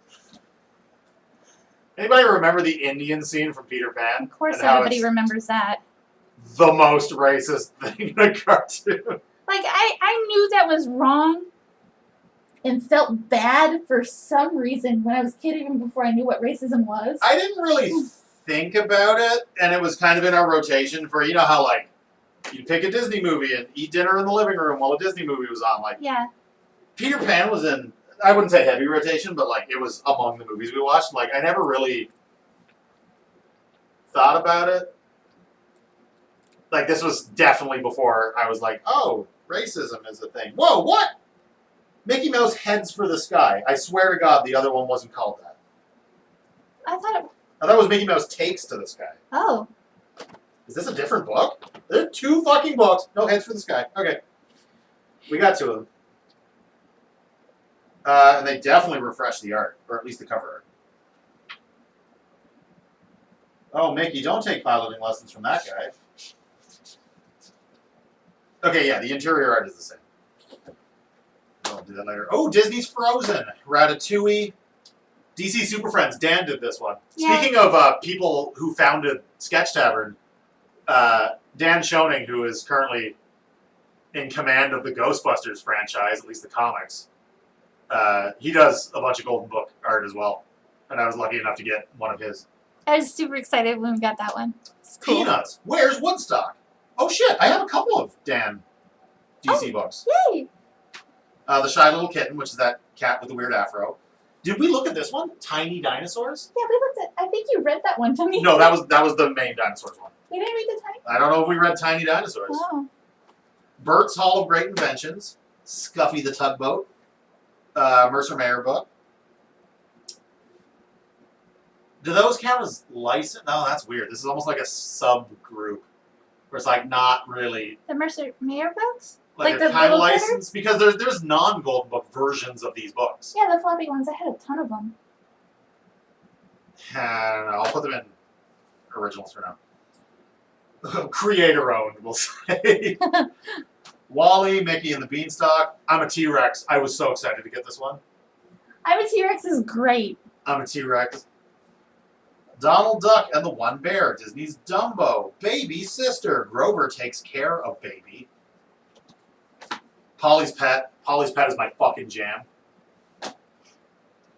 Anybody remember the Indian scene from Peter Pan? Of course, And how everybody it's remembers that. the most racist thing in a cartoon. Like, I knew that was wrong and felt bad for some reason when I was a kid, even before I knew what racism was. I didn't really think about it, and it was kind of in our rotation for, you know how, like, you'd pick a Disney movie and eat dinner in the living room while a Disney movie was on. Like, Yeah. Peter Pan was in, I wouldn't say heavy rotation, but, like, it was among the movies we watched. Like, I never really thought about it. Like, this was definitely before I was like, oh, racism is a thing. Whoa, what? Mickey Mouse Heads for the Sky. I swear to God, the other one wasn't called that. I thought it... I thought it was Mickey Mouse Takes to the Sky. Oh. Is this a different book? There are 2 fucking books. No, Heads for the Sky. Okay. We got 2 of them. And they definitely refreshed the art, or at least the cover art. Oh, Mickey, don't take piloting lessons from that guy. Okay, yeah, the interior art is the same. I'll do that later. Oh, Disney's Frozen, Ratatouille, DC Super Friends. Dan did this one. Yeah. Speaking of people who founded Sketch Tavern, Dan Schoening, who is currently in command of the Ghostbusters franchise, at least the comics, he does a bunch of Golden Book art as well. And I was lucky enough to get one of his. I was super excited when we got that one. It's cool. Peanuts. Where's Woodstock? Oh shit, I have a couple of Dan DC books. Yay! The Shy Little Kitten, which is that cat with the weird afro. Did we look at this one? Tiny Dinosaurs? Yeah, we looked at. I think you read that one to me. No, that was the main Dinosaurs one. We didn't read the tiny. I don't know if we read Tiny Dinosaurs. Oh. Bert's Hall of Great Inventions, Scuffy the Tugboat, Mercer Mayer book. Do those count as licensed? No, that's weird. This is almost like a subgroup, where it's like not really The Mercer Mayer books. like Like they're the kind of little licensed because there's non-Golden Book versions of these books. Yeah, the floppy ones. I had a ton of them. I don't know. I'll put them in originals for now. Creator owned, we'll say. Wally, Mickey, and the Beanstalk. I'm a T-Rex. I was so excited to get this one. I'm a T-Rex is great. I'm a T-Rex. Donald Duck and the One Bear. Disney's Dumbo. Baby Sister. Grover takes care of Baby. Polly's Pet. Polly's Pet is my fucking jam.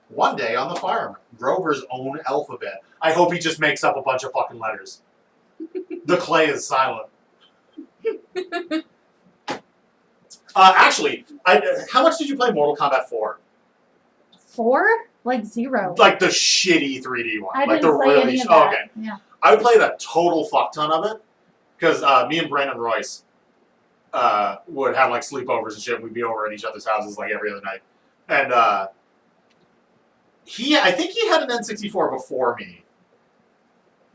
One Day on the Farm. Grover's own alphabet. I hope he just makes up a bunch of fucking letters. The clay is silent. Actually, how much did you play Mortal Kombat 4? 4? Like 0. Like the shitty 3D one. I like didn't the play really any of that. okay. Yeah. I played a total fuck ton of it because me and Brandon Royce would have like sleepovers and shit. We'd be over at each other's houses like every other night, and I think he had an N64 before me,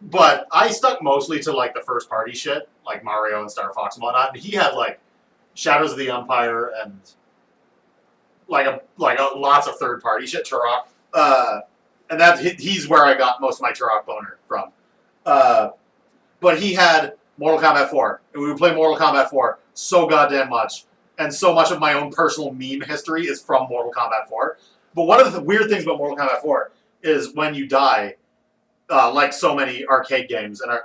but I stuck mostly to like the first party shit, like Mario and Star Fox and whatnot. And he had like Shadows of the Empire and like a lots of third party shit, Turok. And he's where I got most of my Turok boner from. But he had Mortal Kombat 4, and we would play Mortal Kombat 4 so goddamn much, and so much of my own personal meme history is from Mortal Kombat 4. But one of the weird things about Mortal Kombat 4 is when you die, like so many arcade games and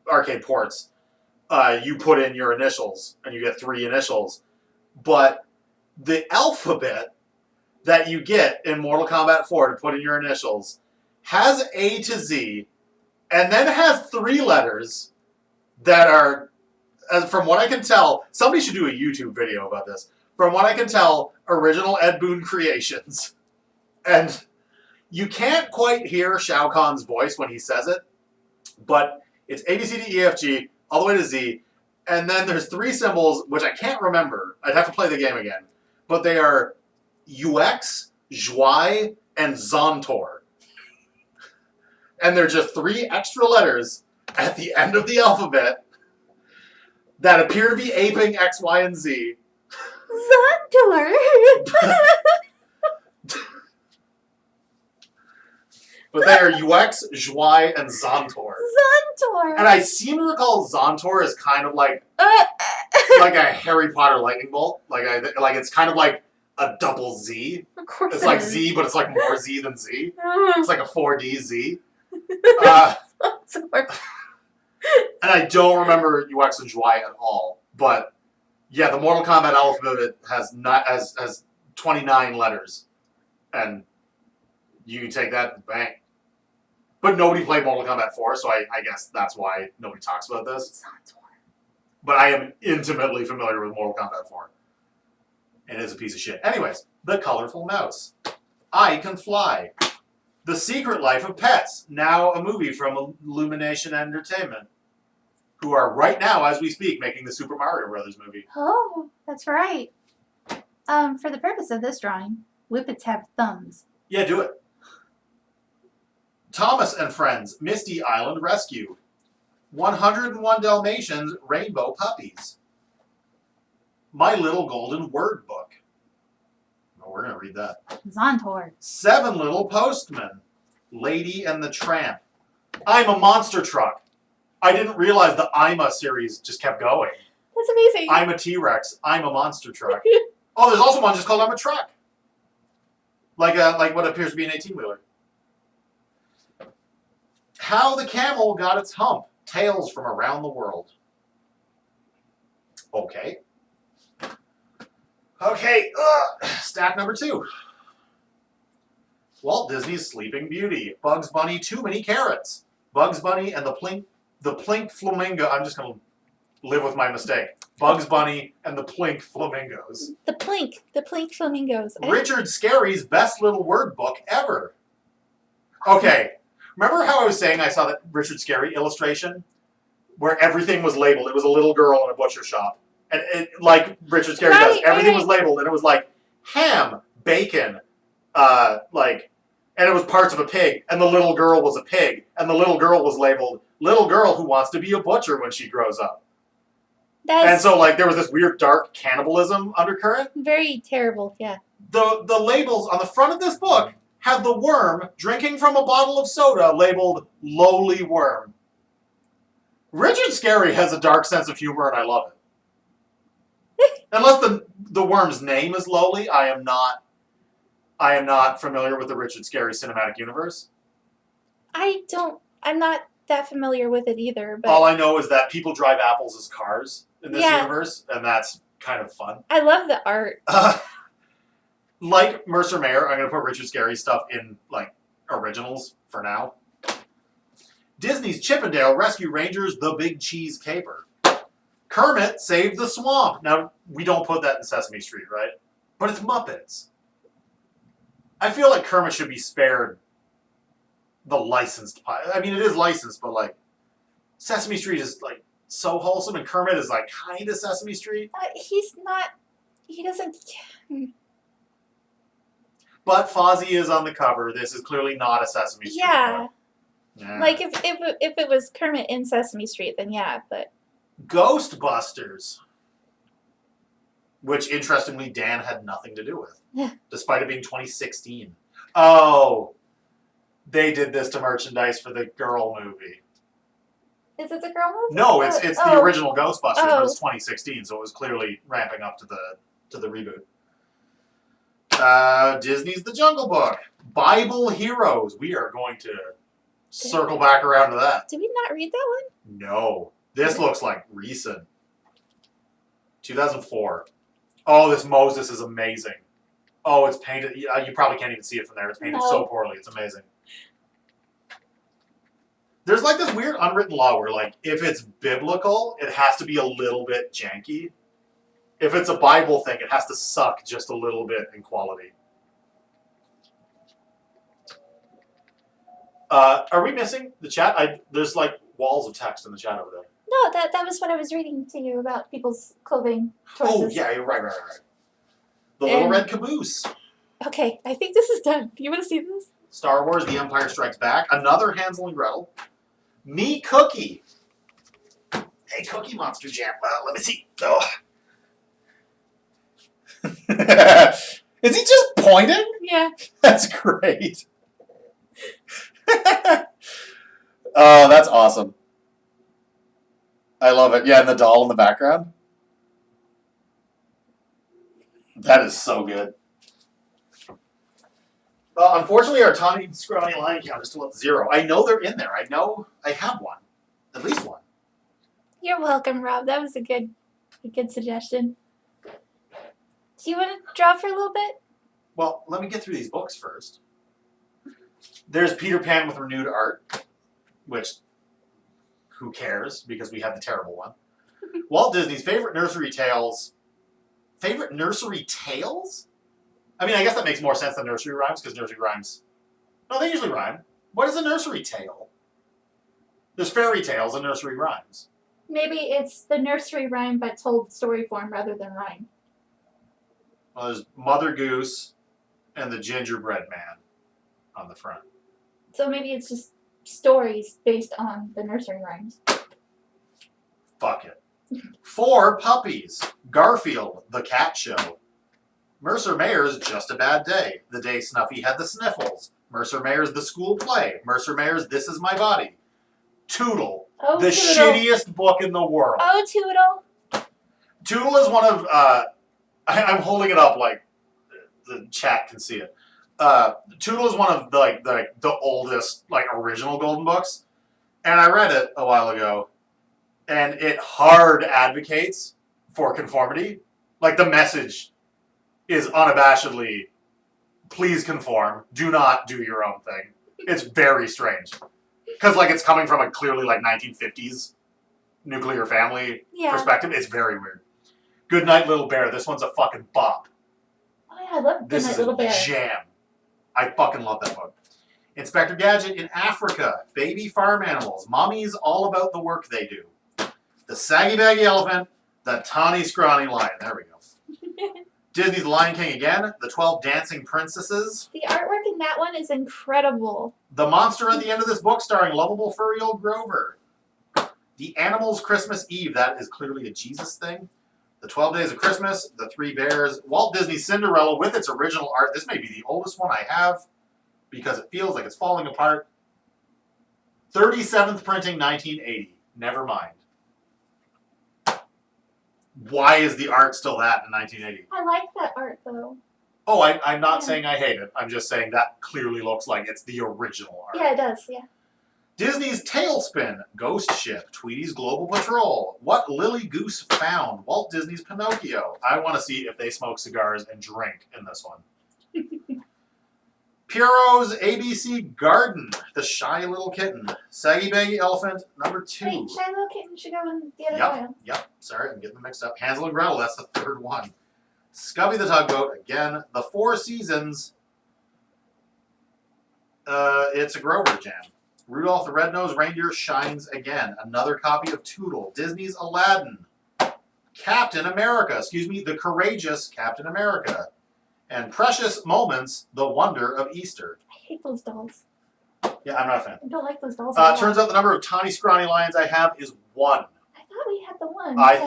arcade ports, you put in your initials, and you get 3 initials. But the alphabet that you get in Mortal Kombat 4 to put in your initials has A to Z, and then has 3 letters that are, from what I can tell, somebody should do a YouTube video about this. From what I can tell, original Ed Boon creations. And you can't quite hear Shao Kahn's voice when he says it, but it's A, B, C, D, E, F, G, all the way to Z, and then there's 3 symbols, which I can't remember. I'd have to play the game again. But they are UX, Joy, and Zontor. And they're just 3 extra letters at the end of the alphabet that appear to be aping X, Y, and Z. Zontor! But they are UX, Joy, and Zontor. Zontor! And I seem to recall Zontor is kind of like like a Harry Potter lightning bolt. Like it's kind of like a double Z. Of course It's it like is. Z, but it's like more Z than Z. Mm. It's like a 4D Z. Zontor. And I don't remember UX and Joy at all. But yeah, the Mortal Kombat alphabet has 29 letters. And you can take that and bang. But nobody played Mortal Kombat 4, so I guess that's why nobody talks about this. Zontor. But I am intimately familiar with Mortal Kombat 4. And it is a piece of shit. Anyways, The Colorful Mouse. I Can Fly. The Secret Life of Pets. Now a movie from Illumination Entertainment. Who are right now, as we speak, making the Super Mario Brothers movie. Oh, that's right. For the purpose of this drawing, whippets have thumbs. Yeah, do it. Thomas and Friends. Misty Island Rescue. 101 Dalmatians. Rainbow Puppies. My Little Golden Word Book. Oh, we're going to read that. Zontor. 7 Little Postmen. Lady and the Tramp. I'm a Monster Truck. I didn't realize the I'm a series just kept going. That's amazing. I'm a T-Rex. I'm a Monster Truck. Oh, there's also one just called I'm a Truck. Like what appears to be an 18-wheeler. How the Camel Got Its Hump. Tales from Around the World. Okay. Okay, stack number 2. Walt Disney's Sleeping Beauty. Bugs Bunny, Too Many Carrots. Bugs Bunny and the Plink Flamingo. I'm just going to live with my mistake. Bugs Bunny and the Plink Flamingos. The Plink Flamingos. Richard Scarry's Best Little Word Book Ever. Okay, remember how I was saying I saw that Richard Scarry illustration? Where everything was labeled. It was a little girl in a butcher shop. And like Richard Scarry does, everything was labeled, and it was like ham, bacon, and it was parts of a pig, and the little girl was a pig, and the little girl was labeled little girl who wants to be a butcher when she grows up. And so there was this weird dark cannibalism undercurrent. Very terrible, yeah. The labels on the front of this book have the worm drinking from a bottle of soda labeled lowly worm. Richard Scarry has a dark sense of humor, and I love it. Unless the worm's name is Lowly, I am not familiar with the Richard Scarry cinematic universe. I'm not that familiar with it either, but all I know is that people drive apples as cars in this universe, and that's kind of fun. I love the art. Like Mercer Mayer, I'm going to put Richard Scarry stuff in originals for now. Disney's Chippendale Rescue Rangers: The Big Cheese Caper. Kermit Saved the Swamp. Now, we don't put that in Sesame Street, right? But it's Muppets. I feel like Kermit should be spared the licensed pie. I mean, it is licensed, but Sesame Street is so wholesome, and Kermit is kind of Sesame Street. He's not. He doesn't. But Fozzie is on the cover. This is clearly not a Sesame Street. Yeah. Book. Yeah. If it was Kermit in Sesame Street, then yeah, but. Ghostbusters. Which, interestingly, Dan had nothing to do with. Despite it being 2016. Oh. They did this to merchandise for the Girl movie. Is it the Girl movie? No, it's the original Ghostbusters, but it's 2016, so it was clearly ramping up to the reboot. Disney's The Jungle Book. Bible Heroes. We are going to circle back around to that. Did we not read that one? No. This looks like recent. 2004. Oh, this Moses is amazing. Oh, it's painted. You probably can't even see it from there. It's painted so poorly. It's amazing. There's this weird unwritten law where if it's biblical, it has to be a little bit janky. If it's a Bible thing, it has to suck just a little bit in quality. Are we missing the chat? There's walls of text in the chat over there. No, that was what I was reading to you about people's clothing choices. Oh, yeah, you're right. The Little Red Caboose. Okay, I think this is done. Do you want to see this? Star Wars: The Empire Strikes Back. Another Hansel and Gretel. Me Cookie. Hey, Cookie Monster Jam. Let me see. Oh. Is he just pointing? Yeah. That's great. Oh, that's awesome. I love it. Yeah, and the doll in the background. That is so good. Unfortunately, our tiny, scrawny line count is still at 0. I know they're in there. I know I have one. At least one. You're welcome, Rob. That was a good suggestion. Do you want to draw for a little bit? Well, let me get through these books first. There's Peter Pan with renewed art, which, who cares, because we have the terrible one. Walt Disney's favorite nursery tales. Favorite nursery tales? I mean, I guess that makes more sense than nursery rhymes, because nursery rhymes... No, they usually rhyme. What is a nursery tale? There's fairy tales and nursery rhymes. Maybe it's the nursery rhyme, but told story form rather than rhyme. Well, there's Mother Goose and the Gingerbread Man on the front. So maybe it's just stories based on the nursery rhymes. Fuck it. 4 puppies. Garfield, the Cat Show. Mercer Mayer's Just a Bad Day, the day Snuffy had the sniffles. Mercer Mayer's The School Play. Mercer Mayer's This Is My Body. Tootle, Oh, the Tootle. shittiest book in the world. Oh, Tootle. Tootle is one of, I'm holding it up like the chat can see it. Tootle is one of the oldest original Golden books, and I read it a while ago, and it hard advocates for conformity. Like the message is unabashedly, please conform, do not do your own thing. It's very strange because it's coming from a clearly 1950s nuclear family perspective. It's very weird. Good Night, Little Bear. This one's a fucking bop. Oh yeah, I love Good This Night, is Little a Bear. jam. I fucking love that book. Inspector Gadget in Africa. Baby farm animals. Mommy's all about the work they do. The Saggy Baggy Elephant. The Tawny Scrawny Lion. There we go. Disney's Lion King again. The 12 Dancing Princesses. The artwork in that one is incredible. The monster at the end of this book starring lovable furry old Grover. The Animals Christmas Eve. That is clearly a Jesus thing. The 12 Days of Christmas, The Three Bears, Walt Disney's Cinderella with its original art. This may be the oldest one I have because it feels like it's falling apart. 37th printing, 1980. Never mind. Why is the art still that in 1980? I like that art though. Oh, I'm not saying I hate it. I'm just saying that clearly looks like it's the original art. Yeah, it does, yeah. Disney's Tailspin, Ghost Ship, Tweety's Global Patrol, What Lily Goose Found, Walt Disney's Pinocchio. I want to see if they smoke cigars and drink in this one. Pierrot's ABC Garden, The Shy Little Kitten, Saggy Baggy Elephant, number 2. Wait, Shy Little Kitten should go in the other one. Yep. Sorry, I'm getting them mixed up. Hansel and Gretel, that's the third one. Scubby the Tugboat, again. The Four Seasons, it's a Grover jam. Rudolph the Red-Nosed Reindeer shines again. Another copy of Tootle. Disney's Aladdin. Captain America. The Courageous Captain America. And Precious Moments, The Wonder of Easter. I hate those dolls. Yeah, I'm not a fan. I don't like those dolls at all. Turns out the number of tawny scrawny lions I have is 1. I thought we had the one. I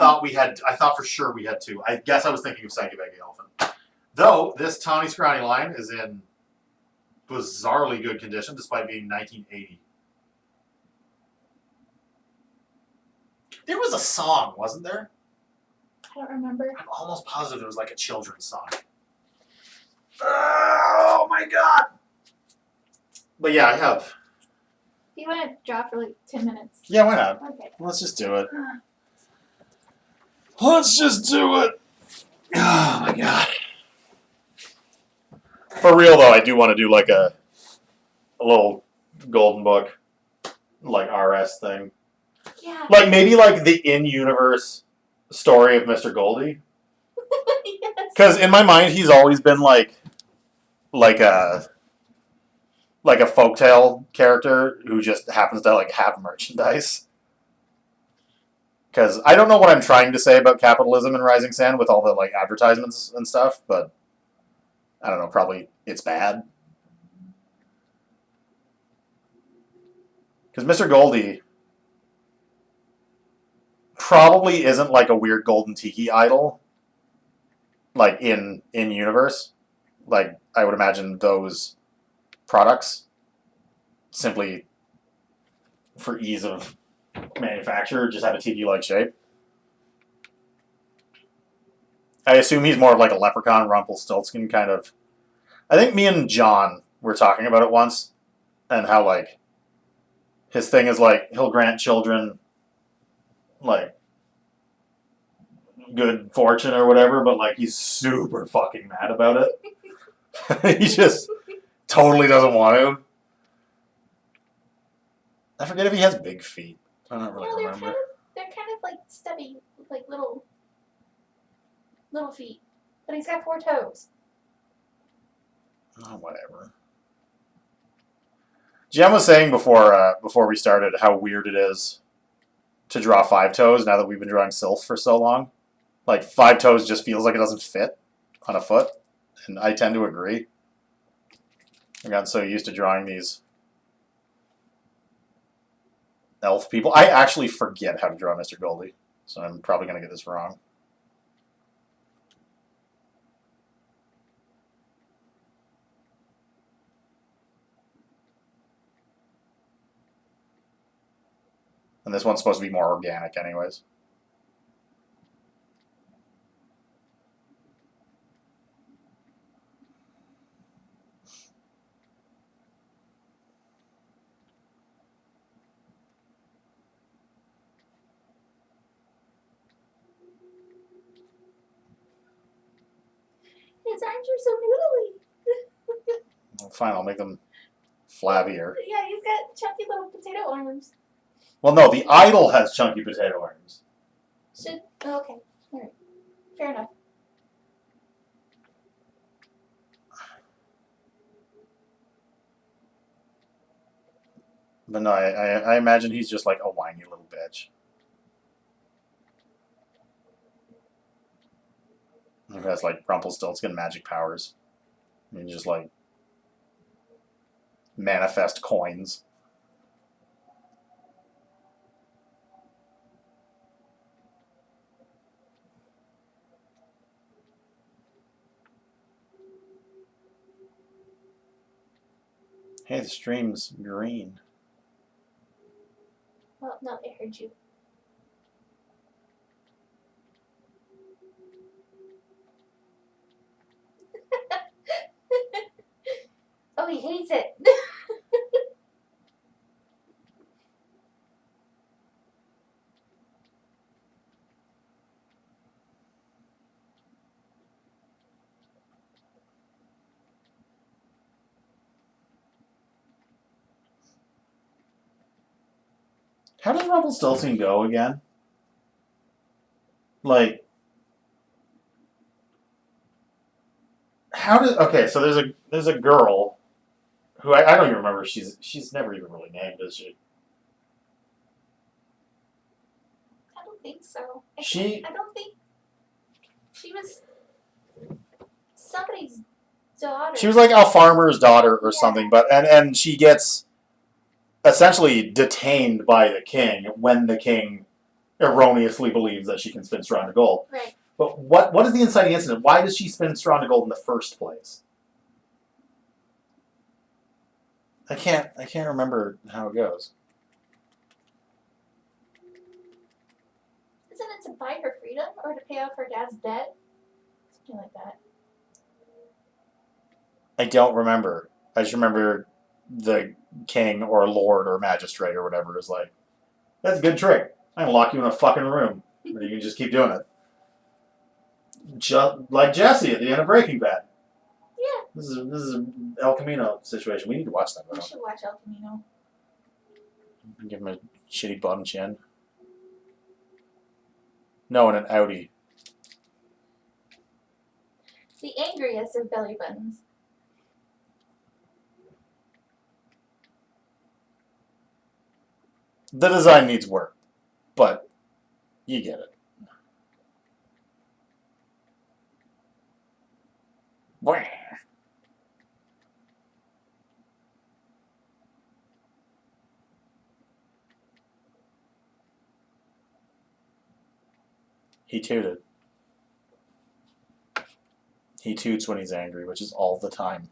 thought for sure we had 2. I guess I was thinking of Saggy Baggy Elephant. Though, this tawny scrawny lion is in bizarrely good condition despite being 1980. There was a song, wasn't there? I don't remember. I'm almost positive there was a children's song. Oh my god! But yeah, I have. Do you want to drop for 10 minutes? Yeah, why not? Okay. Let's just do it. Let's just do it. Oh my god. For real though, I do want to do a little golden book, RS thing. Yeah. Maybe the in-universe story of Mr. Goldie. Yes. Because in my mind, he's always been a folktale character who just happens to have merchandise. Because I don't know what I'm trying to say about capitalism and Rising Sand with all the advertisements and stuff, but I don't know, probably it's bad. Because Mr. Goldie probably isn't a weird golden tiki idol, in universe. I would imagine those products simply for ease of manufacture just have a tiki-like shape. I assume he's more of a leprechaun, Rumpelstiltskin kind of. I think me and John were talking about it once, and how his thing is he'll grant children good fortune or whatever, but he's super fucking mad about it. He just totally doesn't want to. I forget if he has big feet. I don't really remember. They're kind of stubby, little feet. But he's got 4 toes. Oh, whatever. Jem was saying before we started how weird it is to draw 5 toes now that we've been drawing Sylph for so long. 5 toes just feels like it doesn't fit on a foot, and I tend to agree. I've gotten so used to drawing these elf people. I actually forget how to draw Mr. Goldie, so I'm probably going to get this wrong. And this one's supposed to be more organic anyways. His arms are so noodly. Fine, I'll make them flabbier. Yeah, he's got chunky little potato arms. Well, no, the idol has chunky potato arms. Okay. All right. Fair enough. But no, I imagine he's just like a whiny little bitch. Who has like Rumpelstiltskin magic powers. I mean, just like manifest coins. Hey, the stream's green. Well, no, I heard you. Oh, he hates it. How does Rumpelstiltskin go again? Like, how did? Okay, so there's a girl who I don't even remember. She's never even really named, is she? I don't think so. She- I don't think she was somebody's daughter. She was like a farmer's daughter or Yeah. something, but and she gets essentially detained by the king when the king erroneously believes that she can spin straw into gold. Right. But what is the inciting incident? Why does she spin straw into gold in the first place? I can't remember how it goes. Isn't it to buy her freedom or to pay off her dad's debt? Something like that. I don't remember. I just remember the king or lord or magistrate or whatever is like, that's a good trick. I'm gonna lock you in a fucking room. Or you can just keep doing it. Just like Jesse at the end of Breaking Bad. Yeah. This is an El Camino situation. We need to watch that. We should watch El Camino. Give him a shitty bum chin. No, and an Audi. The angriest of belly buttons. The design needs work, but you get it. Wah. He tooted. He toots when he's angry, which is all the time.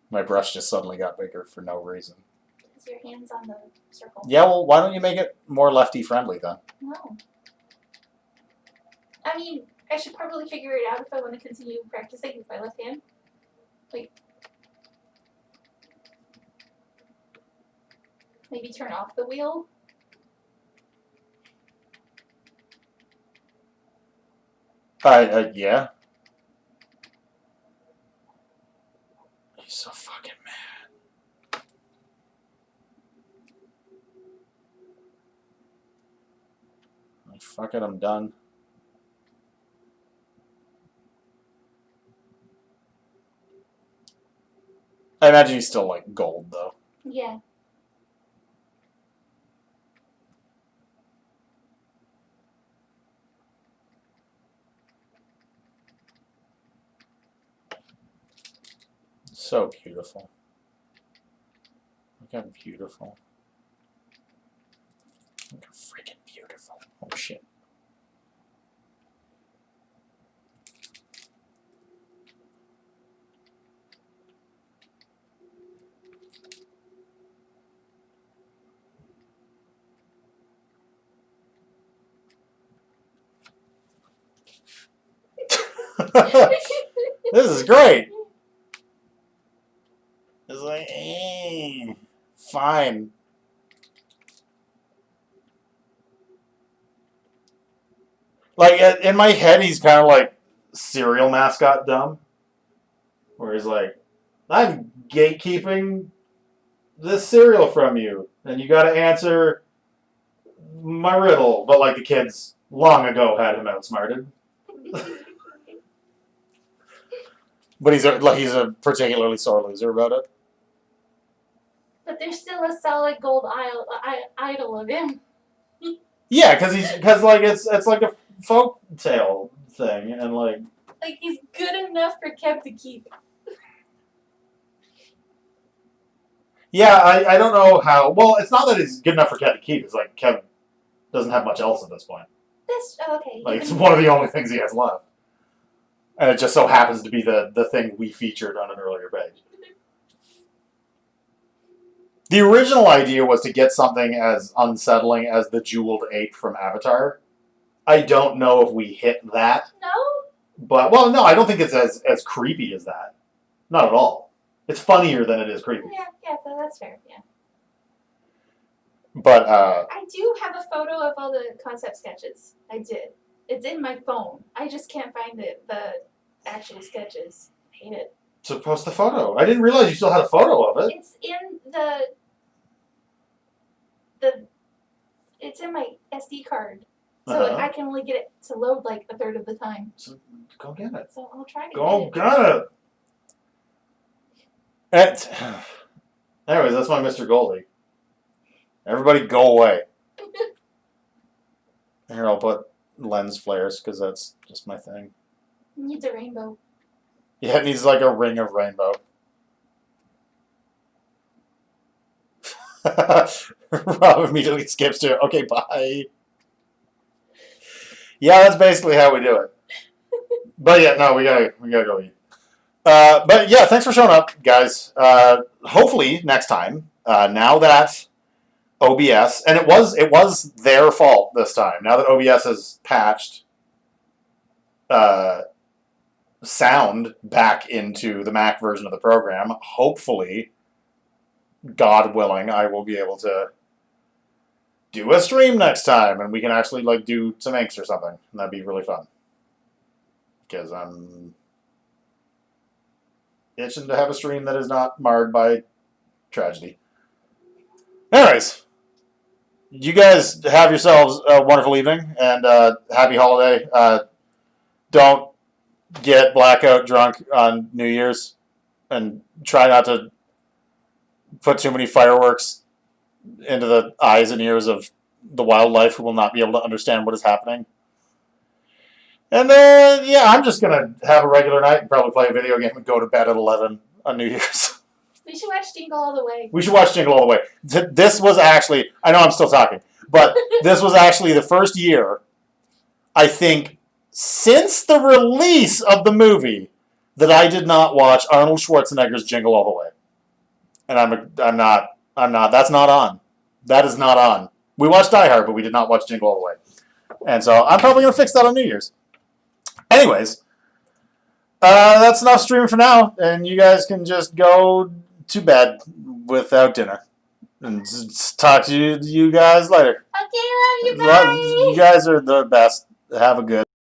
My brush just suddenly got bigger for no reason. Because your hand's on the circle. Yeah, well, why don't you make it more lefty friendly then? No. I mean, I should probably figure it out if I want to continue practicing with my left hand. Like, maybe turn off the wheel. Yeah. He's so fucking mad. Like, fuck it, I'm done. I imagine he's still like gold though. Yeah. So beautiful. Look how beautiful. Look how freaking beautiful. Oh shit. This is great. It's like, fine. Like, in my head, he's kind of like cereal mascot dumb. Where he's like, I'm gatekeeping this cereal from you, and you gotta answer my riddle. But, like, the kids long ago had him outsmarted. But he's a particularly sore loser about it. But there's still a solid gold idol of him. Yeah, because it's like a folk tale thing, and like he's good enough for Kev to keep. yeah, I don't know how. Well, it's not that it's good enough for Kev to keep. It's like Kev doesn't have much else at this point. That's okay. Like it's one of the only things he has left, and it just so happens to be the thing we featured on an earlier page. The original idea was to get something as unsettling as the Jeweled Ape from Avatar. I don't know if we hit that. No? But, well, no, I don't think it's as creepy as that. Not at all. It's funnier than it is creepy. Yeah, that's fair, yeah. But, I do have a photo of all the concept sketches. I did. It's in my phone. I just can't find the actual sketches. I hate it. so post the photo. I didn't realize you still had a photo of it. It's in it's in my SD card. So Uh-huh. I can only get it to load like a third of the time. So go get it. So I'll try to Go get it. get it. Anyways, that's my Mr. Goldie. Everybody go away. Here, I'll put lens flares because that's just my thing. It needs a rainbow. Yeah, it needs like a ring of rainbow. Rob immediately skips to, okay, bye. Yeah, that's basically how we do it. But yeah, no, we gotta go eat. But yeah, thanks for showing up, guys. Hopefully next time, now that OBS, and it was their fault this time. Now that OBS has patched sound back into the Mac version of the program, hopefully, God willing, I will be able to do a stream next time, and we can actually like do some inks or something, and that'd be really fun. Because I'm itching to have a stream that is not marred by tragedy. Anyways, you guys have yourselves a wonderful evening and happy holiday. Don't get blackout drunk on New Year's, and try not to put too many fireworks into the eyes and ears of the wildlife who will not be able to understand what is happening. And then, yeah, I'm just going to have a regular night and probably play a video game and go to bed at 11 on New Year's. We should watch Jingle All the Way. We should watch Jingle All the Way. This was actually, I know I'm still talking, but this was actually the first year, I think, since the release of the movie, that I did not watch Arnold Schwarzenegger's Jingle All the Way. And I'm not, that's not on. That is not on. We watched Die Hard, but we did not watch Jingle All the Way. And so I'm probably going to fix that on New Year's. Anyways, that's enough streaming for now, and you guys can just go to bed without dinner. And talk to you guys later. Okay, love you, bye. You guys are the best. Have a good